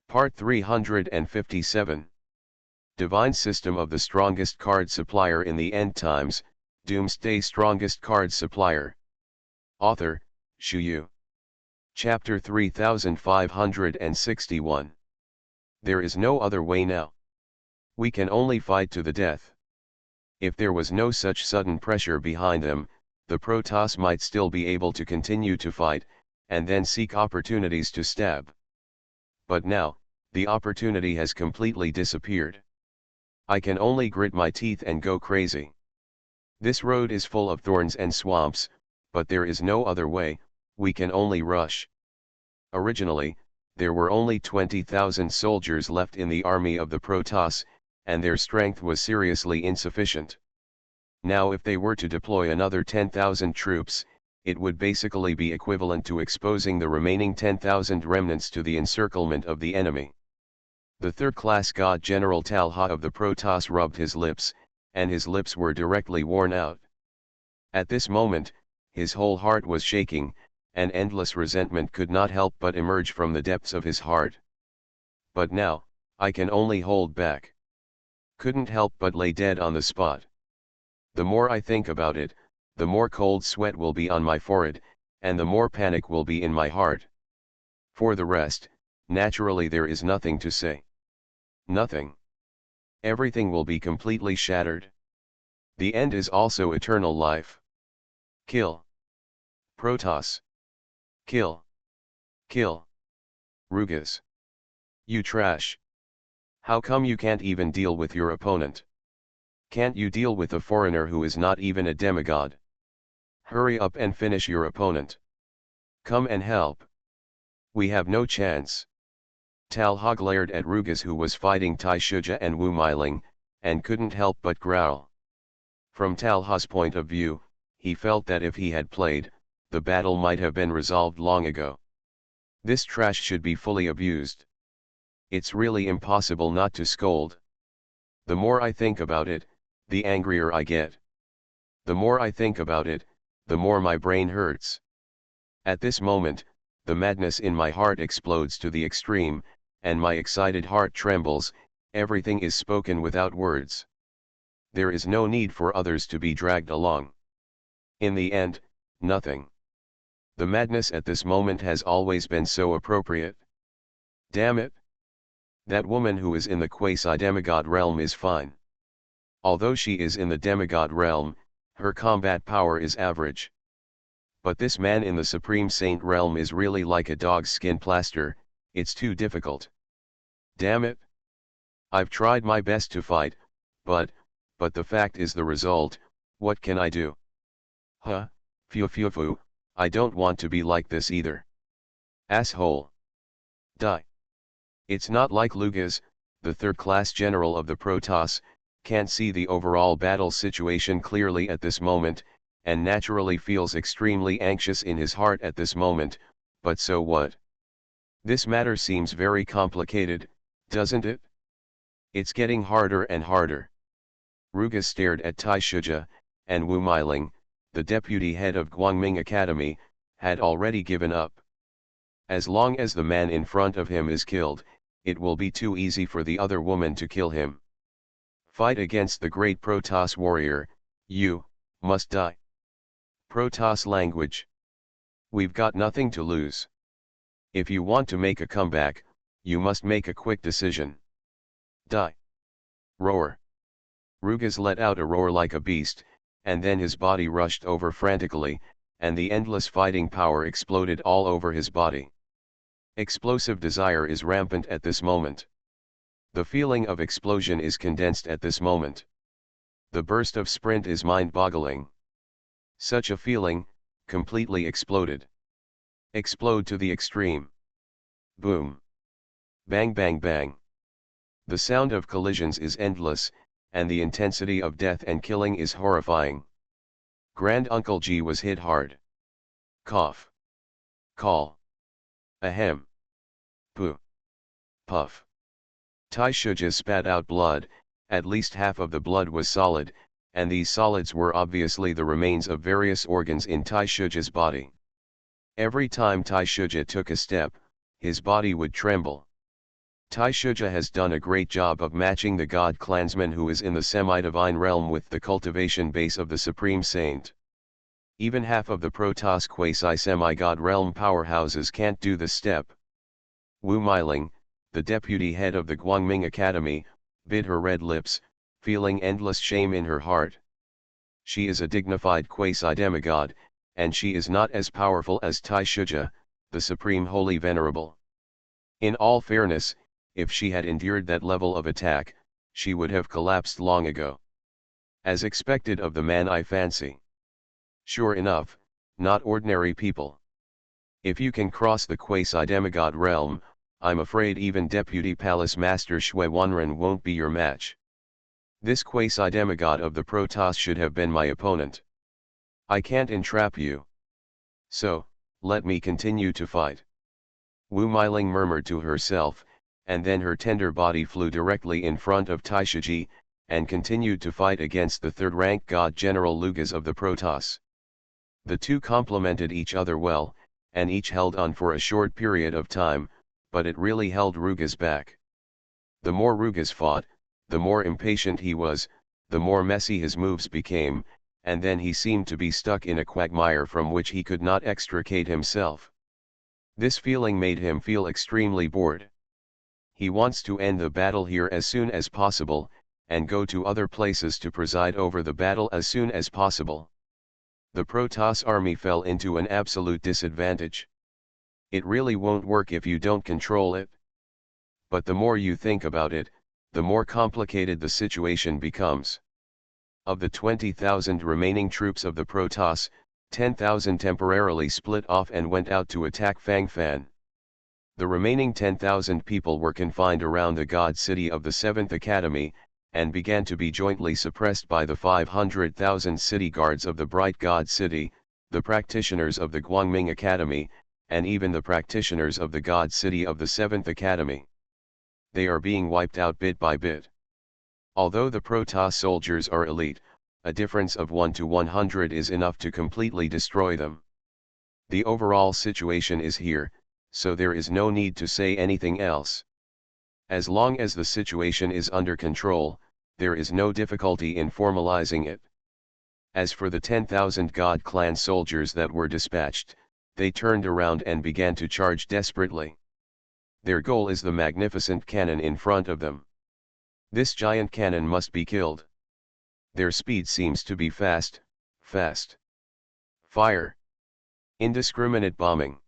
Part 357. Divine System of the Strongest Card Supplier in the End Times, Doomsday Strongest Card Supplier. Author, Shu Yu. Chapter 3561. There is no other way now. We can only fight to the death. If there was no such sudden pressure behind them, the Protoss might still be able to continue to fight, and then seek opportunities to stab. But now, the opportunity has completely disappeared. I can only grit my teeth and go crazy. This road is full of thorns and swamps, but there is no other way, we can only rush. Originally, there were only 20,000 soldiers left in the army of the Protoss, and their strength was seriously insufficient. Now if they were to deploy another 10,000 troops, it would basically be equivalent to exposing the remaining 10,000 remnants to the encirclement of the enemy. The third-class god General Talha of the Protoss rubbed his lips, and his lips were directly worn out. At this moment, his whole heart was shaking, and endless resentment could not help but emerge from the depths of his heart. But now, I can only hold back. Couldn't help but lay dead on the spot. The more I think about it, the more cold sweat will be on my forehead, and the more panic will be in my heart. For the rest, naturally there is nothing to say. Nothing. Everything will be completely shattered. The end is also eternal life. Kill. Protoss. Kill. Kill. Rugas. You trash. How come you can't even deal with your opponent? Can't you deal with a foreigner who is not even a demigod? Hurry up and finish your opponent. Come and help. We have no chance. Talha glared at Rugas, who was fighting Tai Shuja and Wu Meiling, and couldn't help but growl. From Talha's point of view, he felt that if he had played, the battle might have been resolved long ago. This trash should be fully abused. It's really impossible not to scold. The more I think about it, the angrier I get. The more I think about it, the more my brain hurts. At this moment, the madness in my heart explodes to the extreme, and my excited heart trembles. Everything is spoken without words. There is no need for others to be dragged along. In the end, nothing. The madness at this moment has always been so appropriate. Damn it! That woman who is in the quasi-demigod realm is fine. Although she is in the demigod realm, her combat power is average. But this man in the Supreme Saint realm is really like a dog's skin plaster. It's too difficult. Damn it! I've tried my best to fight, but the fact is the result. What can I do? Huh, phew, I don't want to be like this either. Asshole. Die. It's not like Lugas, the third-class general of the Protoss, can't see the overall battle situation clearly at this moment, and naturally feels extremely anxious in his heart at this moment, but so what? This matter seems very complicated, doesn't it? It's getting harder and harder. Rugas stared at Tai Shuja, and Wu Meiling, the deputy head of Guangming Academy, had already given up. As long as the man in front of him is killed, it will be too easy for the other woman to kill him. Fight against the great Protoss warrior, you must die. Protoss language. We've got nothing to lose. If you want to make a comeback, you must make a quick decision. Die. Roar. Rugas let out a roar like a beast, and then his body rushed over frantically, and the endless fighting power exploded all over his body. Explosive desire is rampant at this moment. The feeling of explosion is condensed at this moment. The burst of sprint is mind-boggling. Such a feeling, completely exploded. Explode to the extreme. Boom. Bang bang bang. The sound of collisions is endless, and the intensity of death and killing is horrifying. Grand Uncle G was hit hard. Cough. Call. Ahem. Poo. Puff. Tai Shuja spat out blood. At least half of the blood was solid, and these solids were obviously the remains of various organs in Tai Shuja's body. Every time Tai Shuja took a step, his body would tremble. Tai Shuja has done a great job of matching the god clansman who is in the semi-divine realm with the cultivation base of the Supreme Saint. Even half of the Protoss quasi-semi-god realm powerhouses can't do this step. Wu Meiling, the deputy head of the Guangming Academy, bit her red lips, feeling endless shame in her heart. She is a dignified quasi-demigod, and she is not as powerful as Tai Shuja, the Supreme Holy Venerable. In all fairness, if she had endured that level of attack, she would have collapsed long ago. As expected of the man I fancy. Sure enough, not ordinary people. If you can cross the quasi-demigod realm, I'm afraid even Deputy Palace Master Shui Wanren won't be your match. This quasi-demigod of the Protoss should have been my opponent. I can't entrap you. So, let me continue to fight. Wu Meiling murmured to herself, and then her tender body flew directly in front of Taishiji, and continued to fight against the third-rank god General Lugas of the Protoss. The two complemented each other well, and each held on for a short period of time, but it really held Rugas back. The more Rugas fought, the more impatient he was, the more messy his moves became, and then he seemed to be stuck in a quagmire from which he could not extricate himself. This feeling made him feel extremely bored. He wants to end the battle here as soon as possible, and go to other places to preside over the battle as soon as possible. The Protoss army fell into an absolute disadvantage. It really won't work if you don't control it. But the more you think about it, the more complicated the situation becomes. Of the 20,000 remaining troops of the Protoss, 10,000 temporarily split off and went out to attack Fangfan. The remaining 10,000 people were confined around the God City of the 7th Academy, and began to be jointly suppressed by the 500,000 city guards of the Bright God City, the practitioners of the Guangming Academy, and even the practitioners of the God City of the 7th Academy. They are being wiped out bit by bit. Although the Protoss soldiers are elite, a difference of 1 to 100 is enough to completely destroy them. The overall situation is here, so there is no need to say anything else. As long as the situation is under control, there is no difficulty in formalizing it. As for the 10,000 God Clan soldiers that were dispatched, they turned around and began to charge desperately. Their goal is the magnificent cannon in front of them. This giant cannon must be killed. Their speed seems to be fast. Fire. Indiscriminate bombing.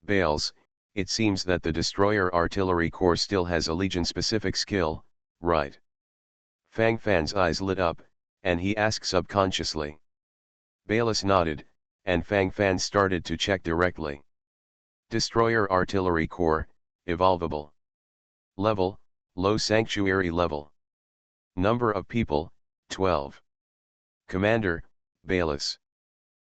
Bales, it seems that the Destroyer Artillery Corps still has a Legion-specific skill, right? Fang Fan's eyes lit up, and he asked subconsciously. Bayless nodded, and Fang Fan started to check directly. Destroyer Artillery Corps, evolvable. Level, low sanctuary level. Number of people, 12. Commander, Bayless.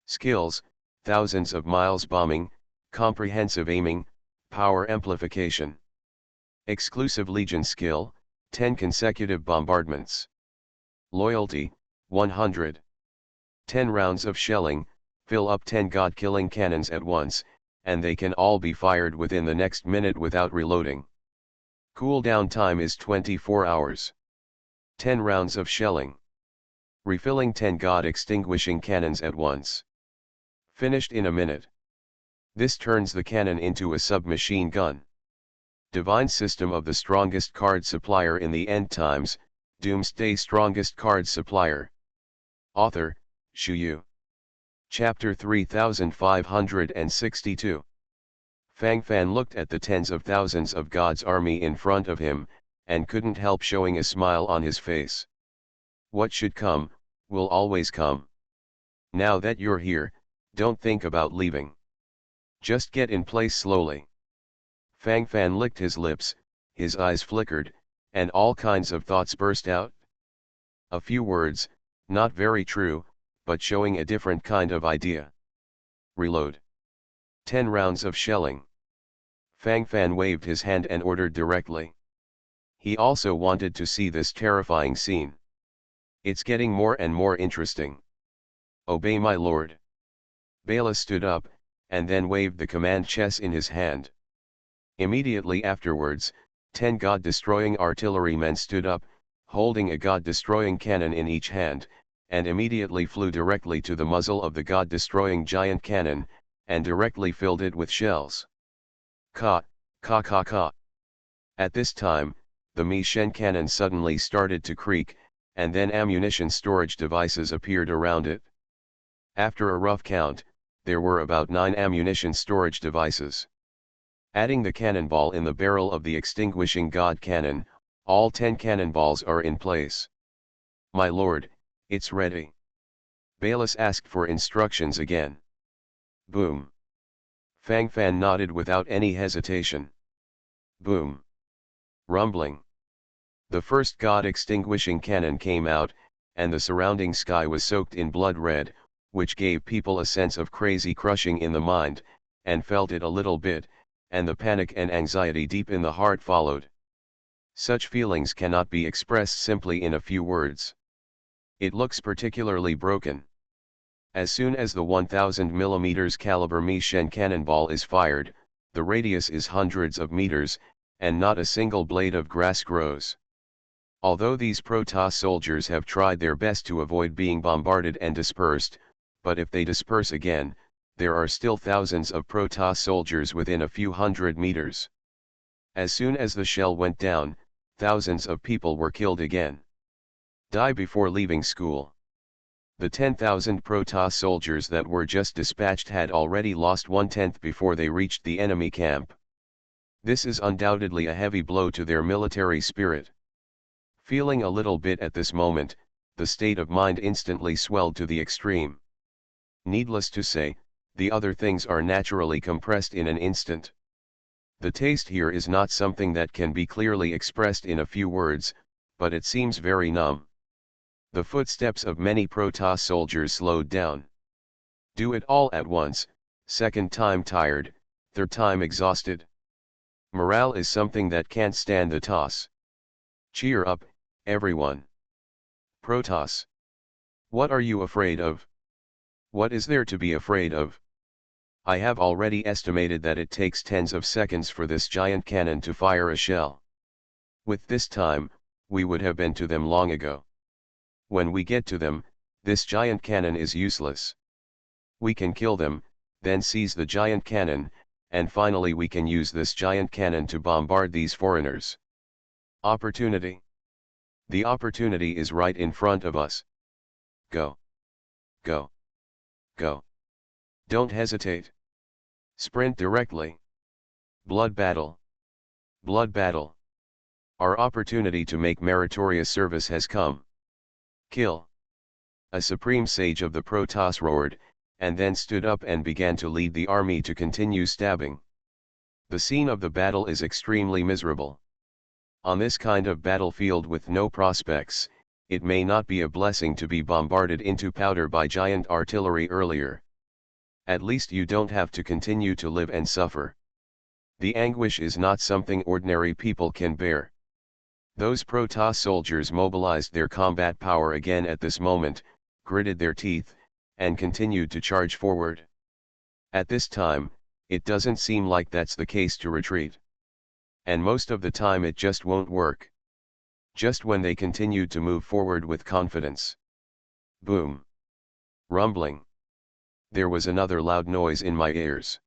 Skills, thousands of miles bombing, comprehensive aiming, power amplification. Exclusive Legion skill, 10 consecutive bombardments. Loyalty, 100. 10 rounds of shelling, fill up 10 god-killing cannons at once, and they can all be fired within the next minute without reloading. Cooldown time is 24 hours. 10 rounds of shelling. Refilling 10 god-extinguishing cannons at once. Finished in a minute. This turns the cannon into a submachine gun. Divine system of the strongest card supplier in the end times, Doomsday strongest card supplier. Author, Shu Yu. Chapter 3562. Fang Fan looked at the tens of thousands of God's army in front of him, and couldn't help showing a smile on his face. What should come, will always come. Now that you're here, don't think about leaving. Just get in place slowly. Fang Fan licked his lips, his eyes flickered, and all kinds of thoughts burst out. A few words, not very true, but showing a different kind of idea. Reload. 10 rounds of shelling. Fang Fan waved his hand and ordered directly. He also wanted to see this terrifying scene. It's getting more and more interesting. Obey my lord. Bela stood up, and then waved the command chess in his hand. Immediately afterwards, 10 god-destroying artillerymen stood up, holding a god-destroying cannon in each hand, and immediately flew directly to the muzzle of the god-destroying giant cannon, and directly filled it with shells. Ka, ka ka ka. At this time, the Mi-Shen cannon suddenly started to creak, and then ammunition storage devices appeared around it. After a rough count, there were about 9 ammunition storage devices. Adding the cannonball in the barrel of the extinguishing god cannon, all 10 cannonballs are in place. My lord, it's ready. Bayless asked for instructions again. Boom. Fang Fan nodded without any hesitation. Boom. Rumbling. The first god-extinguishing cannon came out, and the surrounding sky was soaked in blood red, which gave people a sense of crazy crushing in the mind, and felt it a little bit, and the panic and anxiety deep in the heart followed. Such feelings cannot be expressed simply in a few words. It looks particularly broken. As soon as the 1000 mm caliber Mi-Shen cannonball is fired, the radius is hundreds of meters, and not a single blade of grass grows. Although these Protoss soldiers have tried their best to avoid being bombarded and dispersed, but if they disperse again, there are still thousands of Protoss soldiers within a few hundred meters. As soon as the shell went down, thousands of people were killed again. Die before leaving school. The 10,000 Protoss soldiers that were just dispatched had already lost 1/10 before they reached the enemy camp. This is undoubtedly a heavy blow to their military spirit. Feeling a little bit at this moment, the state of mind instantly swelled to the extreme. Needless to say, the other things are naturally compressed in an instant. The taste here is not something that can be clearly expressed in a few words, but it seems very numb. The footsteps of many Protoss soldiers slowed down. Do it all at once, second time tired, third time exhausted. Morale is something that can't stand the toss. Cheer up, everyone. Protoss. What are you afraid of? What is there to be afraid of? I have already estimated that it takes tens of seconds for this giant cannon to fire a shell. With this time, we would have been to them long ago. When we get to them, this giant cannon is useless. We can kill them, then seize the giant cannon, and finally we can use this giant cannon to bombard these foreigners. Opportunity. The opportunity is right in front of us. Go. Go. Go. Don't hesitate. Sprint directly. Blood battle. Blood battle. Our opportunity to make meritorious service has come. Kill. A supreme sage of the Protoss roared, and then stood up and began to lead the army to continue stabbing. The scene of the battle is extremely miserable. On this kind of battlefield with no prospects, it may not be a blessing to be bombarded into powder by giant artillery earlier. At least you don't have to continue to live and suffer. The anguish is not something ordinary people can bear. Those Protoss soldiers mobilized their combat power again at this moment, gritted their teeth, and continued to charge forward. At this time, it doesn't seem like that's the case to retreat. And most of the time it just won't work. Just when they continued to move forward with confidence. Boom. Rumbling. There was another loud noise in my ears.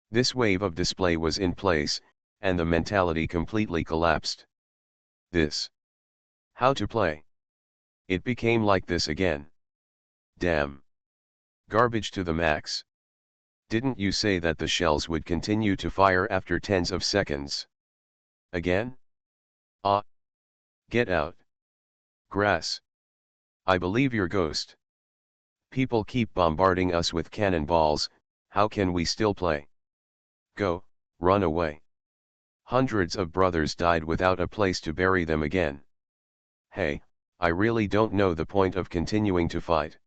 This wave of display was in place, and the mentality completely collapsed. This. How to play. It became like this again. Damn. Garbage to the max. Didn't you say that the shells would continue to fire after tens of seconds? Again? Ah. Get out. Grass. I believe your ghost. People keep bombarding us with cannonballs, how can we still play? Go, run away. Hundreds of brothers died without a place to bury them again. Hey, I really don't know the point of continuing to fight.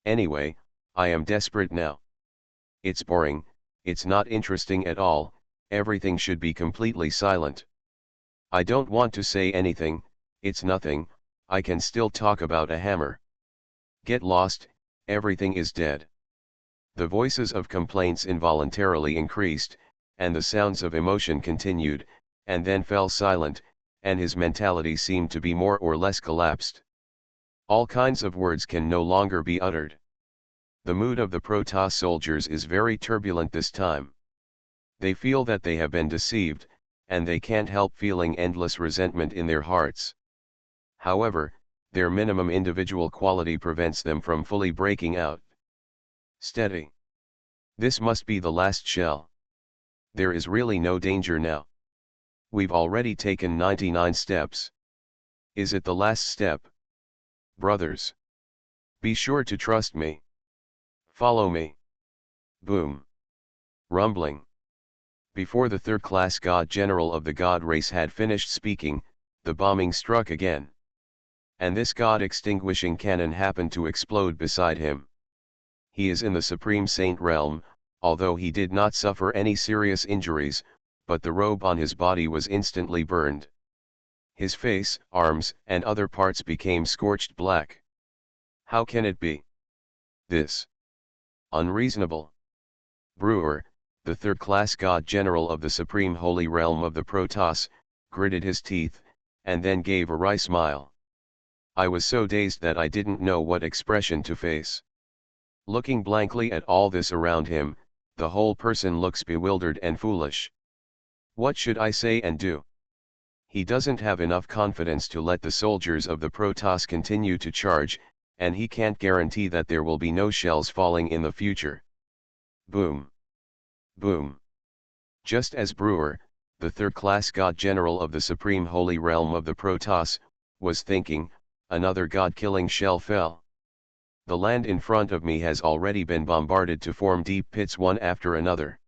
Anyway, I am desperate now. It's boring, it's not interesting at all, everything should be completely silent. I don't want to say anything, it's nothing, I can still talk about a hammer. Get lost, everything is dead. The voices of complaints involuntarily increased, and the sounds of emotion continued, and then fell silent, and his mentality seemed to be more or less collapsed. All kinds of words can no longer be uttered. The mood of the Protoss soldiers is very turbulent this time. They feel that they have been deceived, and they can't help feeling endless resentment in their hearts. However, their minimum individual quality prevents them from fully breaking out. Steady. This must be the last shell. There is really no danger now. We've already taken 99 steps. Is it the last step? Brothers, be sure to trust me. Follow me. Boom. Rumbling. Before the third-class god general of the god race had finished speaking, the bombing struck again. And this god-extinguishing cannon happened to explode beside him. He is in the Supreme Saint realm, although he did not suffer any serious injuries, but the robe on his body was instantly burned. His face, arms, and other parts became scorched black. How can it be? This. Unreasonable. Brewer, the third-class god general of the supreme holy realm of the Protoss, gritted his teeth, and then gave a wry smile. I was so dazed that I didn't know what expression to face. Looking blankly at all this around him, the whole person looks bewildered and foolish. What should I say and do? He doesn't have enough confidence to let the soldiers of the Protoss continue to charge, and he can't guarantee that there will be no shells falling in the future. Boom. Boom. Just as Brewer, the third-class god general of the supreme holy realm of the Protoss, was thinking, another god-killing shell fell. The land in front of me has already been bombarded to form deep pits one after another.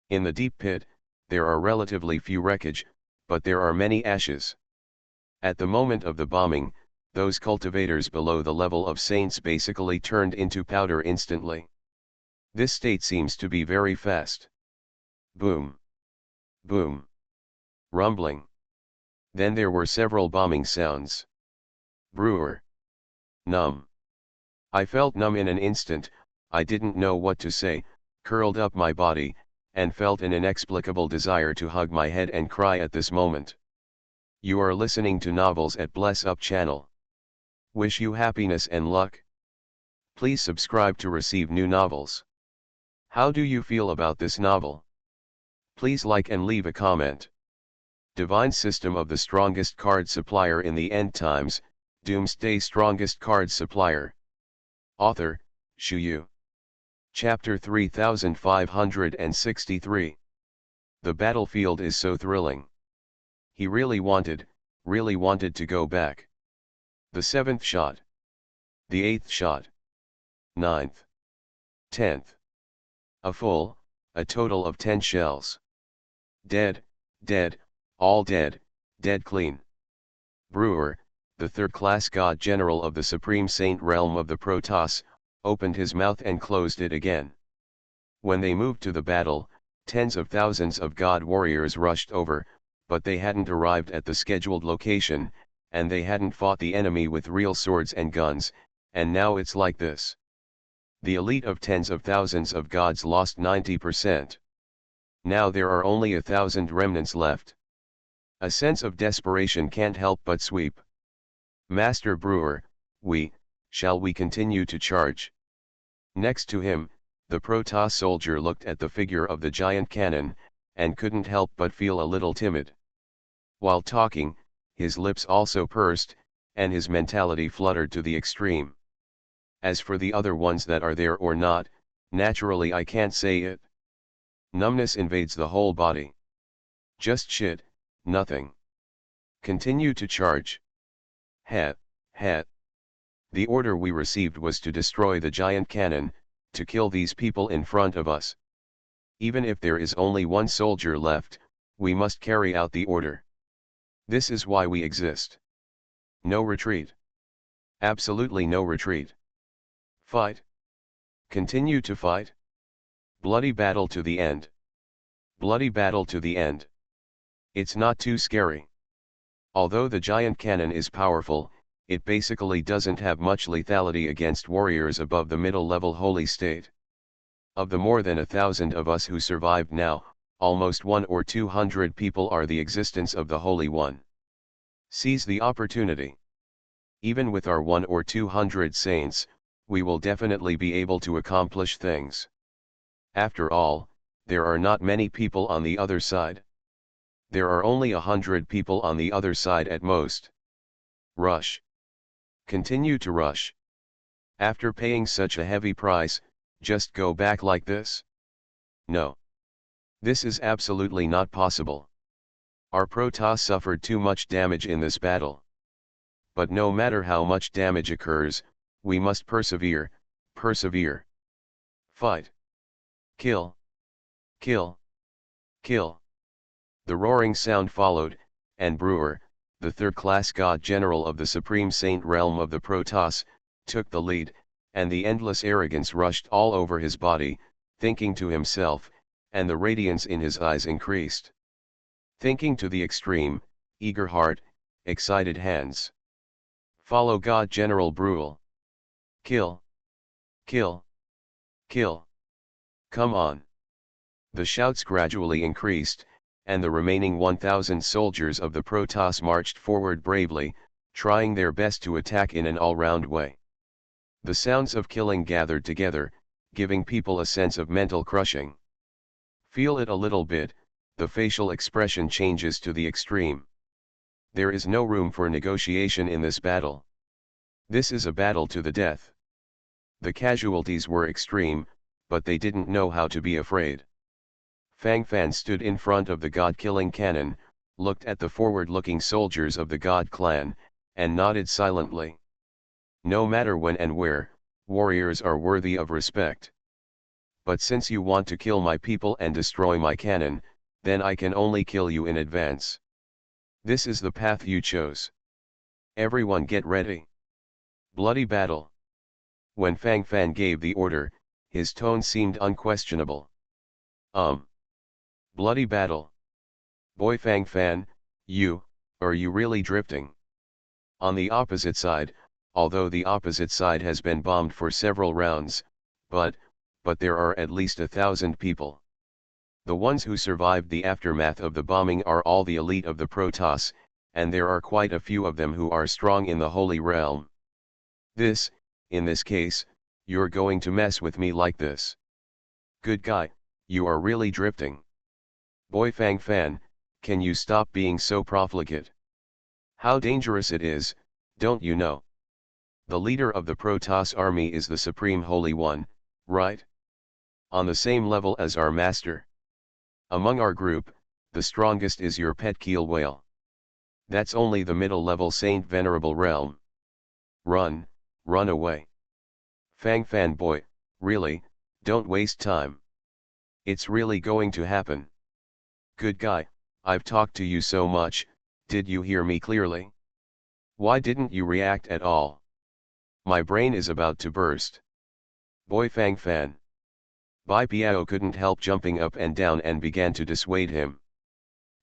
In the deep pit, there are relatively few wreckage, but there are many ashes. At the moment of the bombing, those cultivators below the level of saints basically turned into powder instantly. This state seems to be very fast. Boom. Boom. Rumbling. Then there were several bombing sounds. Brewer. Numb. I felt numb in an instant, I didn't know what to say, curled up my body, and felt an inexplicable desire to hug my head and cry at this moment. You are listening to Novels at Bless Up channel. Wish you happiness and luck. Please subscribe to receive new novels. How do you feel about this novel? Please like and leave a comment. Divine System of the Strongest Card Supplier in the End Times, Doomsday Strongest Card Supplier. Author, Shu Yu. Chapter 3563. The battlefield is so thrilling. He really wanted to go back. The 7th shot. The 8th shot. 9th. 10th. A total of 10 shells. Dead, all dead, dead clean. Brewer, the third-class god general of the supreme saint realm of the Protoss, opened his mouth and closed it again. When they moved to the battle, tens of thousands of god warriors rushed over, but they hadn't arrived at the scheduled location, and they hadn't fought the enemy with real swords and guns, and now it's like this. The elite of tens of thousands of gods lost 90%. Now there are only 1,000 remnants left. A sense of desperation can't help but sweep. Master Brewer, shall we continue to charge? Next to him, the Protoss soldier looked at the figure of the giant cannon, and couldn't help but feel a little timid. While talking, his lips also pursed, and his mentality fluttered to the extreme. As for the other ones that are there or not, naturally I can't say it. Numbness invades the whole body. Just shit, nothing. Continue to charge. Het. The order we received was to destroy the giant cannon, to kill these people in front of us. Even if there is only one soldier left, we must carry out the order. This is why we exist. No retreat. Absolutely no retreat. Fight. Continue to fight. Bloody battle to the end. Bloody battle to the end. It's not too scary. Although the giant cannon is powerful, it basically doesn't have much lethality against warriors above the middle level holy state. Of the more than 1,000 of us who survived now, almost 1 or 200 people are the existence of the Holy One. Seize the opportunity. Even with our 1 or 200 saints, we will definitely be able to accomplish things. After all, there are not many people on the other side. There are only 100 people on the other side at most. Rush. Continue to rush. After paying such a heavy price, just go back like this? No. This is absolutely not possible. Our Protoss suffered too much damage in this battle. But no matter how much damage occurs, we must persevere, persevere. Fight. Kill. Kill. Kill. The roaring sound followed, and Brewer, the third-class god general of the supreme saint realm of the Protoss, took the lead, and the endless arrogance rushed all over his body, thinking to himself, and the radiance in his eyes increased. Thinking to the extreme, eager heart, excited hands. Follow God General Bruhl. Kill. Kill. Kill. Come on. The shouts gradually increased, and the remaining 1,000 soldiers of the Protoss marched forward bravely, trying their best to attack in an all-round way. The sounds of killing gathered together, giving people a sense of mental crushing. Feel it a little bit, the facial expression changes to the extreme. There is no room for negotiation in this battle. This is a battle to the death. The casualties were extreme, but they didn't know how to be afraid. Fang Fan stood in front of the god-killing cannon, looked at the forward-looking soldiers of the god clan, and nodded silently. No matter when and where, warriors are worthy of respect. But since you want to kill my people and destroy my cannon, then I can only kill you in advance. This is the path you chose. Everyone get ready. Bloody battle. When Fang Fan gave the order, his tone seemed unquestionable. Bloody battle. Boy Fang Fan, are you really drifting? On the opposite side, although the opposite side has been bombed for several rounds, but there are at least 1,000 people. The ones who survived the aftermath of the bombing are all the elite of the Protoss, and there are quite a few of them who are strong in the Holy Realm. In this case, you're going to mess with me like this. Good guy, you are really drifting. Boy Fang Fan, can you stop being so profligate? How dangerous it is, don't you know? The leader of the Protoss army is the Supreme Holy One, right? On the same level as our master. Among our group, the strongest is your pet keel whale. That's only the middle-level Saint Venerable Realm. Run away. Fang Fan boy, really, don't waste time. It's really going to happen. Good guy, I've talked to you so much, did you hear me clearly? Why didn't you react at all? My brain is about to burst. Boy Fang Fan. Bai Piao couldn't help jumping up and down and began to dissuade him.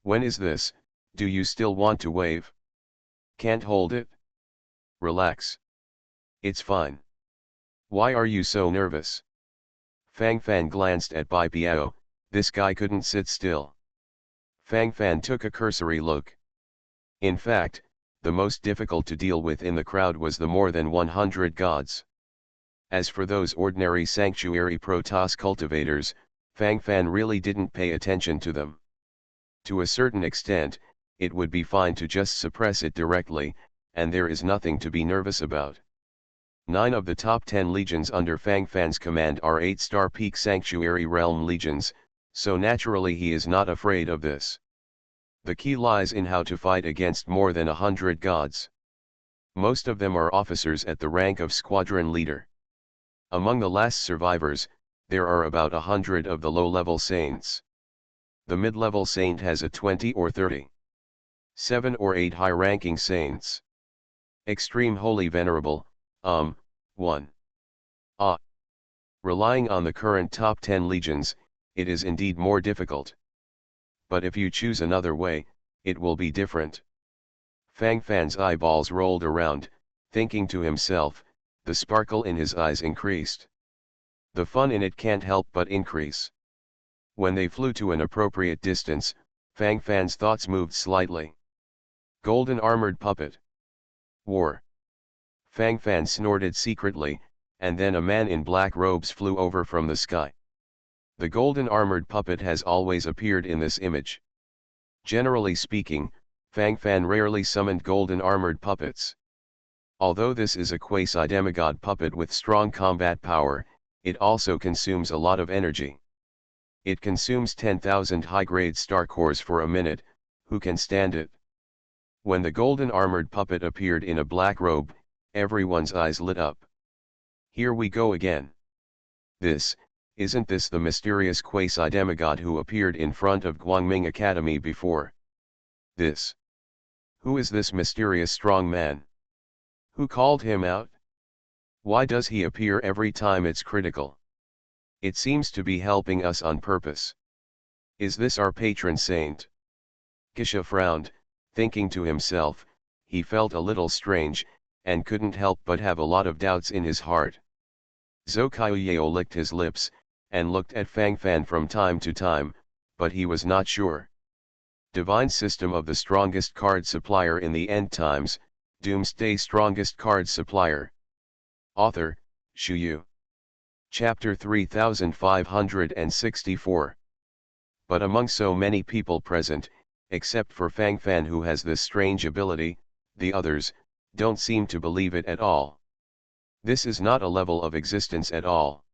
When is this, do you still want to wave? Can't hold it? Relax. It's fine. Why are you so nervous? Fang Fan glanced at Bai Piao, this guy couldn't sit still. Fang Fan took a cursory look. In fact, the most difficult to deal with in the crowd was the more than 100 gods. As for those ordinary sanctuary Protoss cultivators, Fang Fan really didn't pay attention to them. To a certain extent, it would be fine to just suppress it directly, and there is nothing to be nervous about. 9 of the top 10 legions under Fang Fan's command are 8-star peak sanctuary realm legions, so naturally he is not afraid of this. The key lies in how to fight against more than 100 gods. Most of them are officers at the rank of squadron leader. Among the last survivors, there are about 100 of the low-level saints. The mid-level saint has a 20 or 30. 7 or 8 high-ranking saints. Extreme Holy Venerable, 1. Relying on the current top 10 legions, it is indeed more difficult. But if you choose another way, it will be different. Fang Fan's eyeballs rolled around, thinking to himself, the sparkle in his eyes increased. The fun in it can't help but increase. When they flew to an appropriate distance, Fang Fan's thoughts moved slightly. Golden armored puppet. War. Fang Fan snorted secretly, and then a man in black robes flew over from the sky. The golden armored puppet has always appeared in this image. Generally speaking, Fang Fan rarely summoned golden armored puppets. Although this is a quasi-demigod puppet with strong combat power, it also consumes a lot of energy. It consumes 10,000 high-grade star cores for a minute. Who can stand it? When the golden armored puppet appeared in a black robe, everyone's eyes lit up. Here we go again. Isn't this the mysterious quasi-demigod who appeared in front of Guangming Academy before? Who is this mysterious strong man? Who called him out? Why does he appear every time it's critical? It seems to be helping us on purpose. Is this our patron saint? Gisha frowned, thinking to himself. He felt a little strange, and couldn't help but have a lot of doubts in his heart. Zhou Qiuyao licked his lips, and looked at Fang Fan from time to time, but he was not sure. Divine System of the Strongest Card Supplier in the End Times, Doomsday Strongest Card Supplier. Author, Shu Yu. Chapter 3564. But among so many people present, except for Fang Fan who has this strange ability, the others don't seem to believe it at all. This is not a level of existence at all.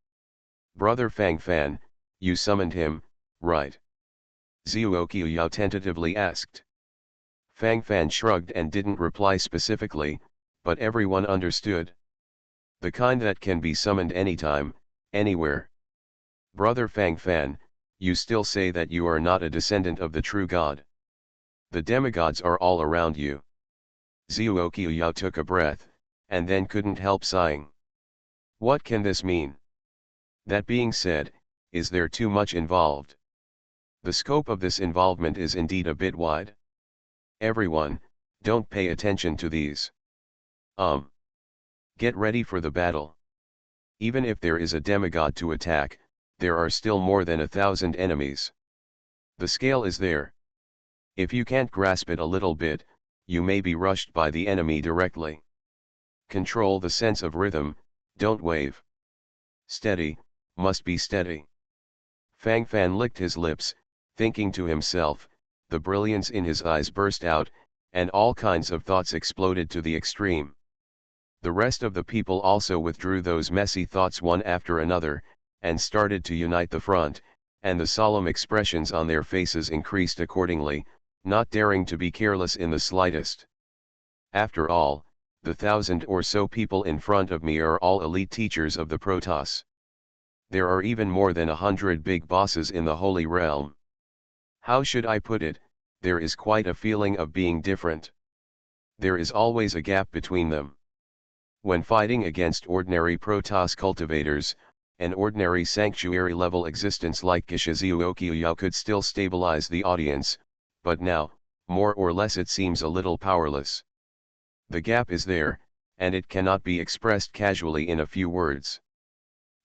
Brother Fang Fan, you summoned him, right? Zhuo Qiuyao tentatively asked. Fang Fan shrugged and didn't reply specifically, but everyone understood. The kind that can be summoned anytime, anywhere. Brother Fang Fan, you still say that you are not a descendant of the true God. The demigods are all around you. Zhuo Qiuyao took a breath, and then couldn't help sighing. What can this mean? That being said, is there too much involved? The scope of this involvement is indeed a bit wide. Everyone, don't pay attention to these. Get ready for the battle. Even if there is a demigod to attack, there are still more than 1,000 enemies. The scale is there. If you can't grasp it a little bit, you may be rushed by the enemy directly. Control the sense of rhythm, don't wave. Steady, must be steady. Fang Fan licked his lips, thinking to himself. The brilliance in his eyes burst out, and all kinds of thoughts exploded to the extreme. The rest of the people also withdrew those messy thoughts one after another, and started to unite the front, and the solemn expressions on their faces increased accordingly, not daring to be careless in the slightest. After all, the 1,000 or so people in front of me are all elite teachers of the Protoss. There are even more than 100 big bosses in the Holy Realm. How should I put it? There is quite a feeling of being different. There is always a gap between them. When fighting against ordinary Protoss cultivators, an ordinary sanctuary-level existence like Zhuo Qiuyao could still stabilize the audience, but now, more or less it seems a little powerless. The gap is there, and it cannot be expressed casually in a few words.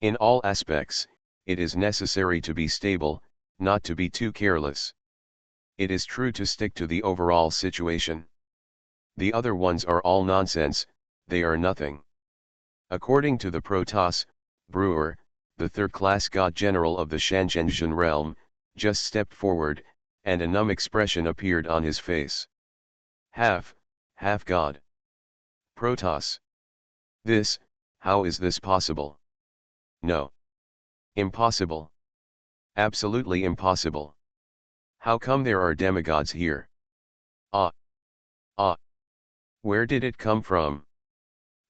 In all aspects, it is necessary to be stable, not to be too careless. It is true to stick to the overall situation. The other ones are all nonsense, they are nothing. According to the Protoss, Brewer, the third-class god general of the Shenzhen realm, just stepped forward, and a numb expression appeared on his face. Half god. Protoss. How is this possible? No. Impossible. Absolutely impossible. How come there are demigods here? Where did it come from?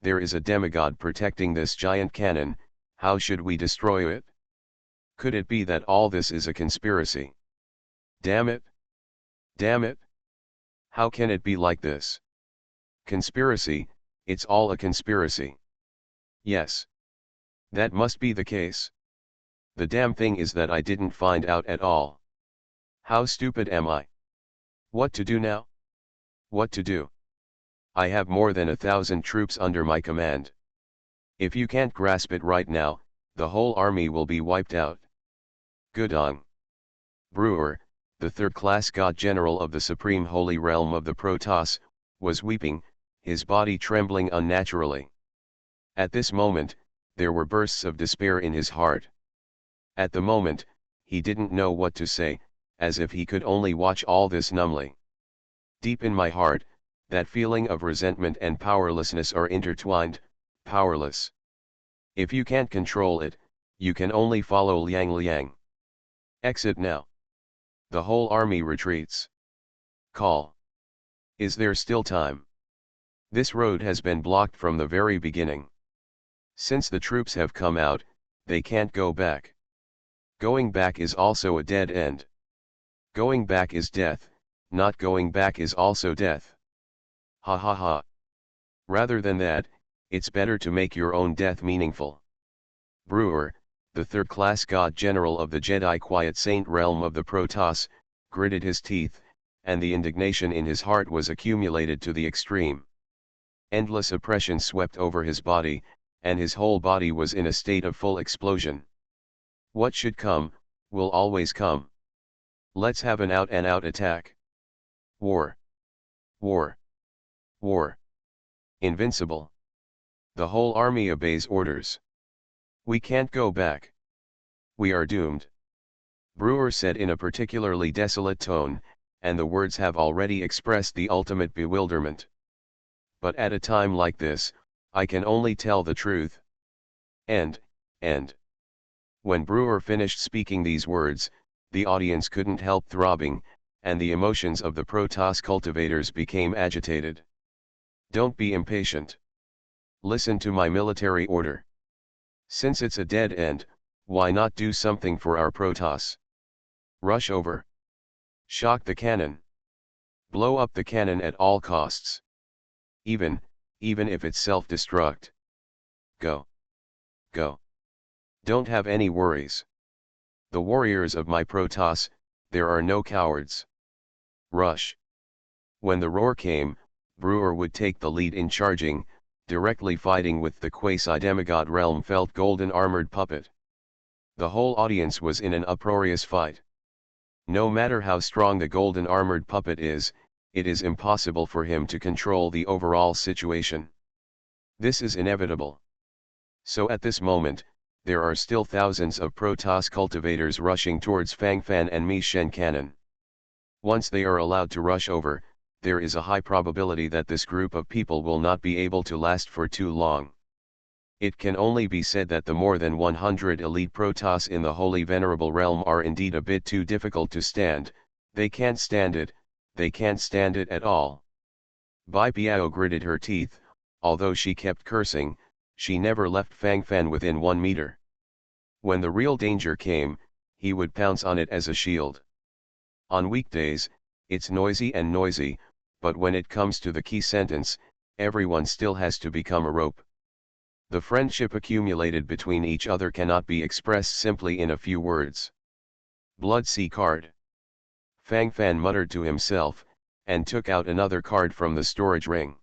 There is a demigod protecting this giant cannon, how should we destroy it? Could it be that all this is a conspiracy? Damn it! Damn it! How can it be like this? Conspiracy, it's all a conspiracy. Yes. That must be the case. The damn thing is that I didn't find out at all. How stupid am I? What to do now? What to do? I have more than 1,000 troops under my command. If you can't grasp it right now, the whole army will be wiped out. Gudong. Brewer, the third-class god general of the supreme holy realm of the Protoss, was weeping, his body trembling unnaturally. At this moment, there were bursts of despair in his heart. At the moment, he didn't know what to say, as if he could only watch all this numbly. Deep in my heart, that feeling of resentment and powerlessness are intertwined, powerless. If you can't control it, you can only follow Liang Liang. Exit now. The whole army retreats. Call. Is there still time? This road has been blocked from the very beginning. Since the troops have come out, they can't go back. Going back is also a dead end. Going back is death, not going back is also death. Ha ha ha. Rather than that, it's better to make your own death meaningful. Brewer, the third-class god general of the Jedi Quiet Saint realm of the Protoss, gritted his teeth, and the indignation in his heart was accumulated to the extreme. Endless oppression swept over his body, and his whole body was in a state of full explosion. What should come, will always come. Let's have an out-and-out attack. War. War. War. Invincible. The whole army obeys orders. We can't go back. We are doomed. Brewer said in a particularly desolate tone, and the words have already expressed the ultimate bewilderment. But at a time like this, I can only tell the truth. And. When Brewer finished speaking these words, the audience couldn't help throbbing, and the emotions of the Protoss cultivators became agitated. Don't be impatient. Listen to my military order. Since it's a dead end, why not do something for our Protoss? Rush over. Shock the cannon. Blow up the cannon at all costs. Even if it's self-destruct. Go. Go. Don't have any worries. The warriors of my Protoss, there are no cowards. Rush. When the roar came, Brewer would take the lead in charging, directly fighting with the quasi-demigod realm felt golden armored puppet. The whole audience was in an uproarious fight. No matter how strong the golden armored puppet is, it is impossible for him to control the overall situation. This is inevitable. So at this moment, there are still thousands of Protoss cultivators rushing towards Fangfan and Mi Shen Cannon. Once they are allowed to rush over, there is a high probability that this group of people will not be able to last for too long. It can only be said that the more than 100 elite Protoss in the Holy Venerable Realm are indeed a bit too difficult to stand. They can't stand it at all. Bai Piao gritted her teeth, although she kept cursing, she never left Fangfan within 1 meter. When the real danger came, he would pounce on it as a shield. On weekdays, it's noisy, but when it comes to the key sentence, everyone still has to become a rope. The friendship accumulated between each other cannot be expressed simply in a few words. Blood Sea card. Fangfan muttered to himself, and took out another card from the storage ring.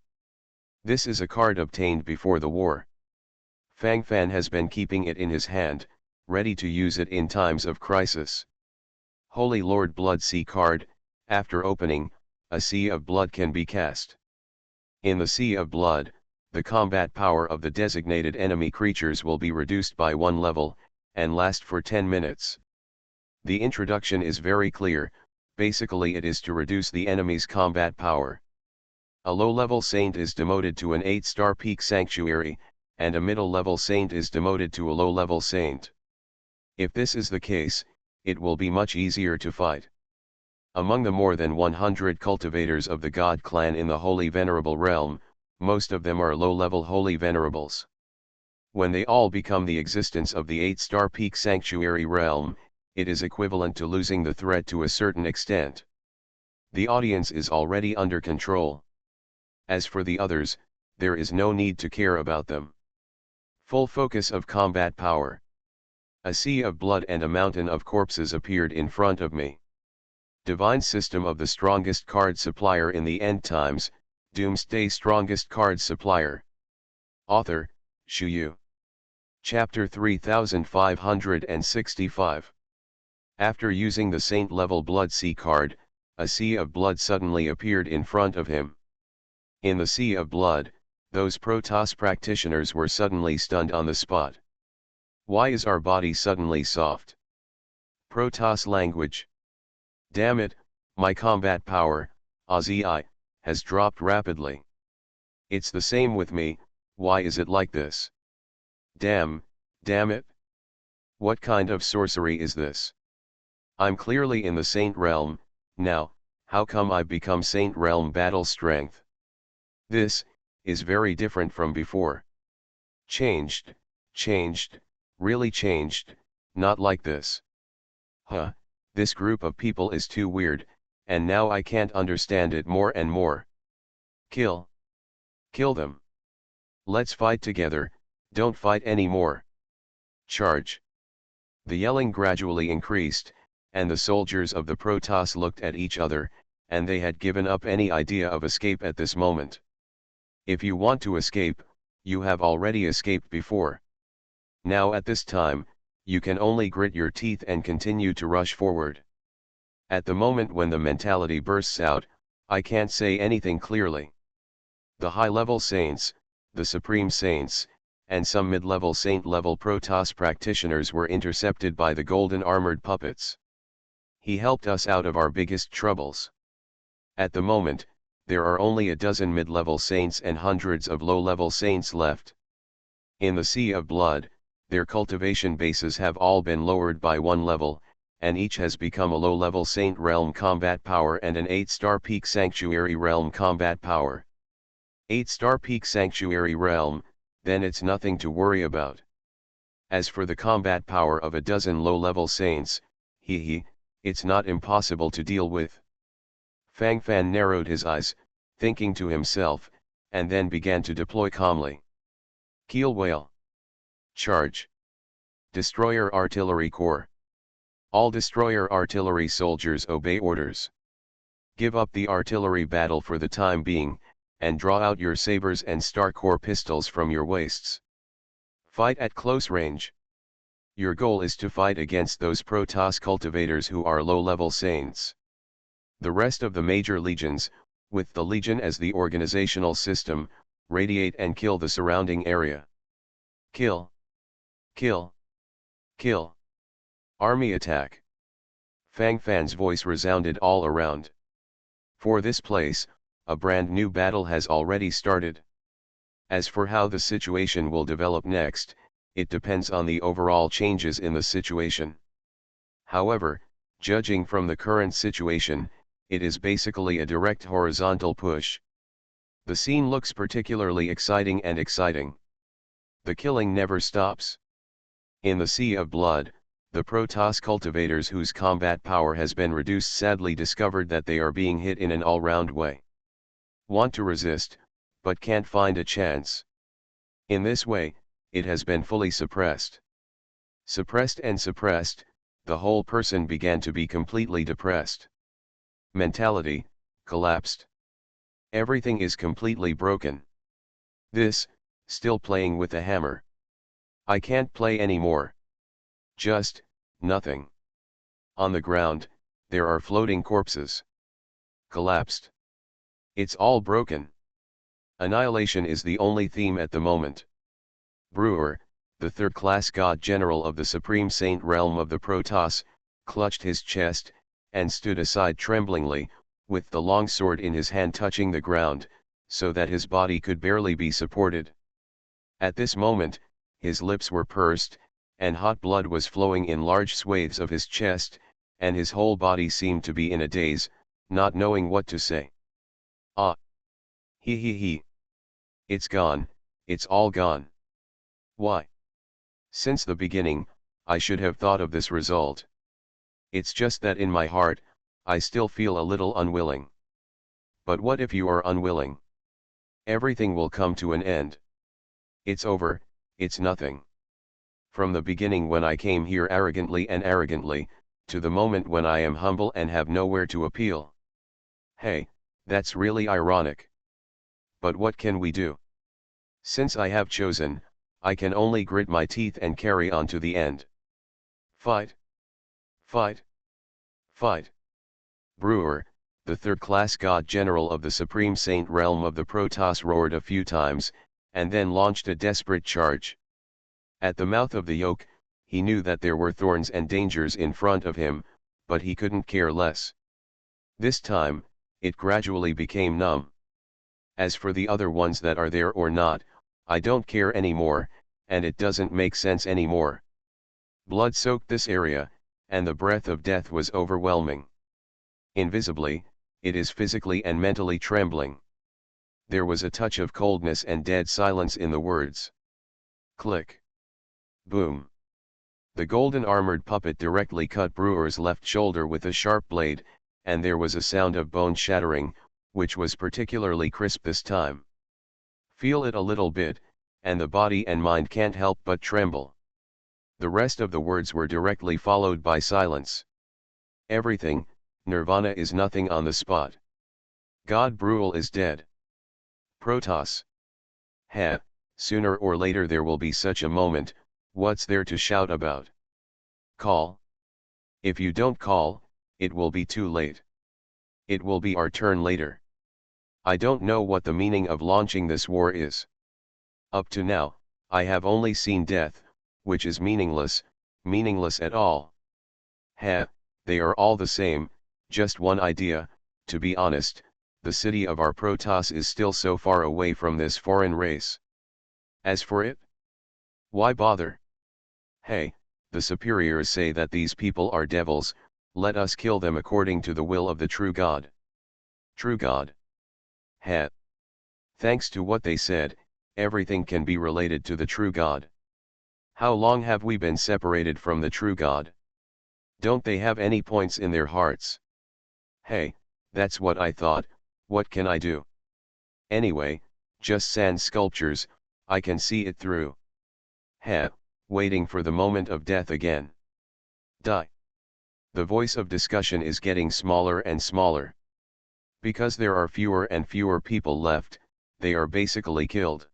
This is a card obtained before the war. Fangfan has been keeping it in his hand, ready to use it in times of crisis. Holy Lord Blood Sea card. After opening, a sea of blood can be cast. In the sea of blood, the combat power of the designated enemy creatures will be reduced by 1 level, and last for 10 minutes. The introduction is very clear, basically it is to reduce the enemy's combat power. A low-level saint is demoted to an 8-star peak sanctuary, and a middle-level saint is demoted to a low-level saint. If this is the case, it will be much easier to fight. Among the more than 100 cultivators of the God clan in the Holy Venerable Realm, most of them are low-level Holy Venerables. When they all become the existence of the 8-star peak sanctuary realm, it is equivalent to losing the threat to a certain extent. The audience is already under control. As for the others, there is no need to care about them. Full focus of combat power. A sea of blood and a mountain of corpses appeared in front of me. Divine system of the strongest card supplier in the end times, Doomsday strongest card supplier. Author, Shu Yu. Chapter 3565. After using the Saint-level Blood Sea card, a sea of blood suddenly appeared in front of him. In the sea of blood, those Protoss practitioners were suddenly stunned on the spot. Why is our body suddenly soft? Protoss language. Damn it, my combat power, AZI, has dropped rapidly. It's the same with me, why is it like this? Damn it. What kind of sorcery is this? I'm clearly in the Saint Realm, now, how come I've become Saint Realm battle strength? This is very different from before. Changed, really changed, not like this. Huh, this group of people is too weird, and now I can't understand it more and more. Kill them. Let's fight together, don't fight anymore. Charge. The yelling gradually increased, and the soldiers of the Protoss looked at each other, and they had given up any idea of escape at this moment. If you want to escape, you have already escaped before. Now at this time, you can only grit your teeth and continue to rush forward. At the moment when the mentality bursts out, I can't say anything clearly. The high-level saints, the supreme saints, and some mid-level saint-level Protoss practitioners were intercepted by the golden armored puppets. He helped us out of our biggest troubles. At the moment, there are only a dozen mid-level saints and hundreds of low-level saints left. In the Sea of Blood, their cultivation bases have all been lowered by 1 level, and each has become a low-level Saint Realm combat power and an 8-star Peak Sanctuary Realm combat power. 8-star Peak Sanctuary Realm, then it's nothing to worry about. As for the combat power of a dozen low-level saints, it's not impossible to deal with. Fang Fan narrowed his eyes, thinking to himself, and then began to deploy calmly. Keel Whale. Charge. Destroyer Artillery Corps. All Destroyer Artillery soldiers obey orders. Give up the artillery battle for the time being, and draw out your sabers and Starcore pistols from your waists. Fight at close range. Your goal is to fight against those Protoss cultivators who are low-level saints. The rest of the major legions, with the legion as the organizational system, radiate and kill the surrounding area. Kill. Army attack. Fang Fan's voice resounded all around. For this place, a brand new battle has already started. As for how the situation will develop next, it depends on the overall changes in the situation. However, judging from the current situation, it is basically a direct horizontal push. The scene looks particularly exciting. The killing never stops. In the Sea of Blood, the Protoss cultivators whose combat power has been reduced sadly discovered that they are being hit in an all-round way. Want to resist, but can't find a chance. In this way, it has been fully suppressed. Suppressed, the whole person began to be completely depressed. Mentality, collapsed. Everything is completely broken. This, still playing with a hammer. I can't play anymore. Just, nothing. On the ground, there are floating corpses. Collapsed. It's all broken. Annihilation is the only theme at the moment. Brewer, the third-class god general of the Supreme Saint Realm of the Protoss, clutched his chest, and stood aside tremblingly, with the long sword in his hand touching the ground, so that his body could barely be supported. At this moment, his lips were pursed, and hot blood was flowing in large swathes of his chest, and his whole body seemed to be in a daze, not knowing what to say. Ah! He. It's gone, it's all gone. Why? Since the beginning, I should have thought of this result. It's just that in my heart, I still feel a little unwilling. But what if you are unwilling? Everything will come to an end. It's over, it's nothing. From the beginning when I came here arrogantly, to the moment when I am humble and have nowhere to appeal. Hey, that's really ironic. But what can we do? Since I have chosen, I can only grit my teeth and carry on to the end. Fight. Fight! Fight! Brewer, the third-class god general of the supreme saint realm of the Protoss, roared a few times, and then launched a desperate charge. At the mouth of the yoke, he knew that there were thorns and dangers in front of him, but he couldn't care less. This time, it gradually became numb. As for the other ones that are there or not, I don't care anymore, and it doesn't make sense anymore. Blood soaked this area, and the breath of death was overwhelming. Invisibly, it is physically and mentally trembling. There was a touch of coldness and dead silence in the words. Click. Boom. The golden armored puppet directly cut Brewer's left shoulder with a sharp blade, and there was a sound of bone shattering, which was particularly crisp this time. Feel it a little bit, and the body and mind can't help but tremble. The rest of the words were directly followed by silence. Everything, Nirvana is nothing on the spot. God Bruel is dead. Protoss. Heh, sooner or later there will be such a moment, what's there to shout about? Call. If you don't call, it will be too late. It will be our turn later. I don't know what the meaning of launching this war is. Up to now, I have only seen death, which is meaningless at all. Heh, they are all the same, just one idea. To be honest, the city of our Protoss is still so far away from this foreign race. As for it, why bother? Hey, the superiors say that these people are devils, let us kill them according to the will of the true God. True God. Heh. Thanks to what they said, everything can be related to the true God. How long have we been separated from the true God? Don't they have any points in their hearts? Hey, that's what I thought, what can I do? Anyway, just sand sculptures, I can see it through. Heh, waiting for the moment of death again. Die. The voice of discussion is getting smaller and smaller. Because there are fewer and fewer people left, they are basically killed.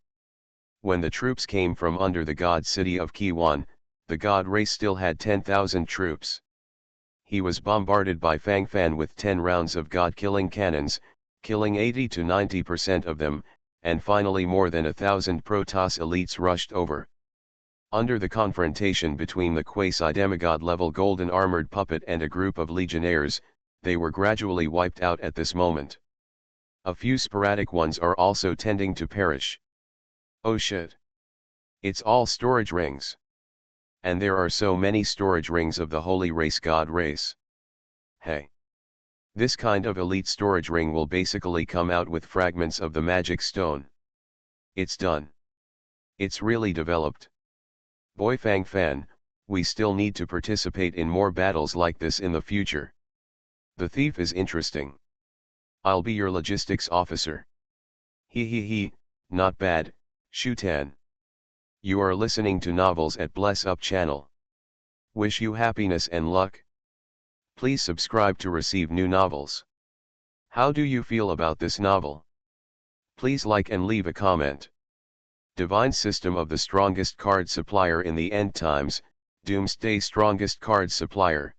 When the troops came from under the god city of Kiwan, the god race still had 10,000 troops. He was bombarded by Fang Fan with 10 rounds of god-killing cannons, killing 80 to 90% of them, and finally more than 1,000 Protoss elites rushed over. Under the confrontation between the quasi-demigod-level golden armored puppet and a group of legionnaires, they were gradually wiped out at this moment. A few sporadic ones are also tending to perish. Oh shit. It's all storage rings. And there are so many storage rings of the holy race god race. Hey. This kind of elite storage ring will basically come out with fragments of the magic stone. It's done. It's really developed. Boy Fang Fan, we still need to participate in more battles like this in the future. The thief is interesting. I'll be your logistics officer. He, not bad, Shutan. You are listening to Novels at Bless Up channel. Wish you happiness and luck. Please subscribe to receive new novels. How do you feel about this novel? Please like and leave a comment. Divine System of the Strongest Card Supplier in the End Times, Doomsday Strongest Card Supplier.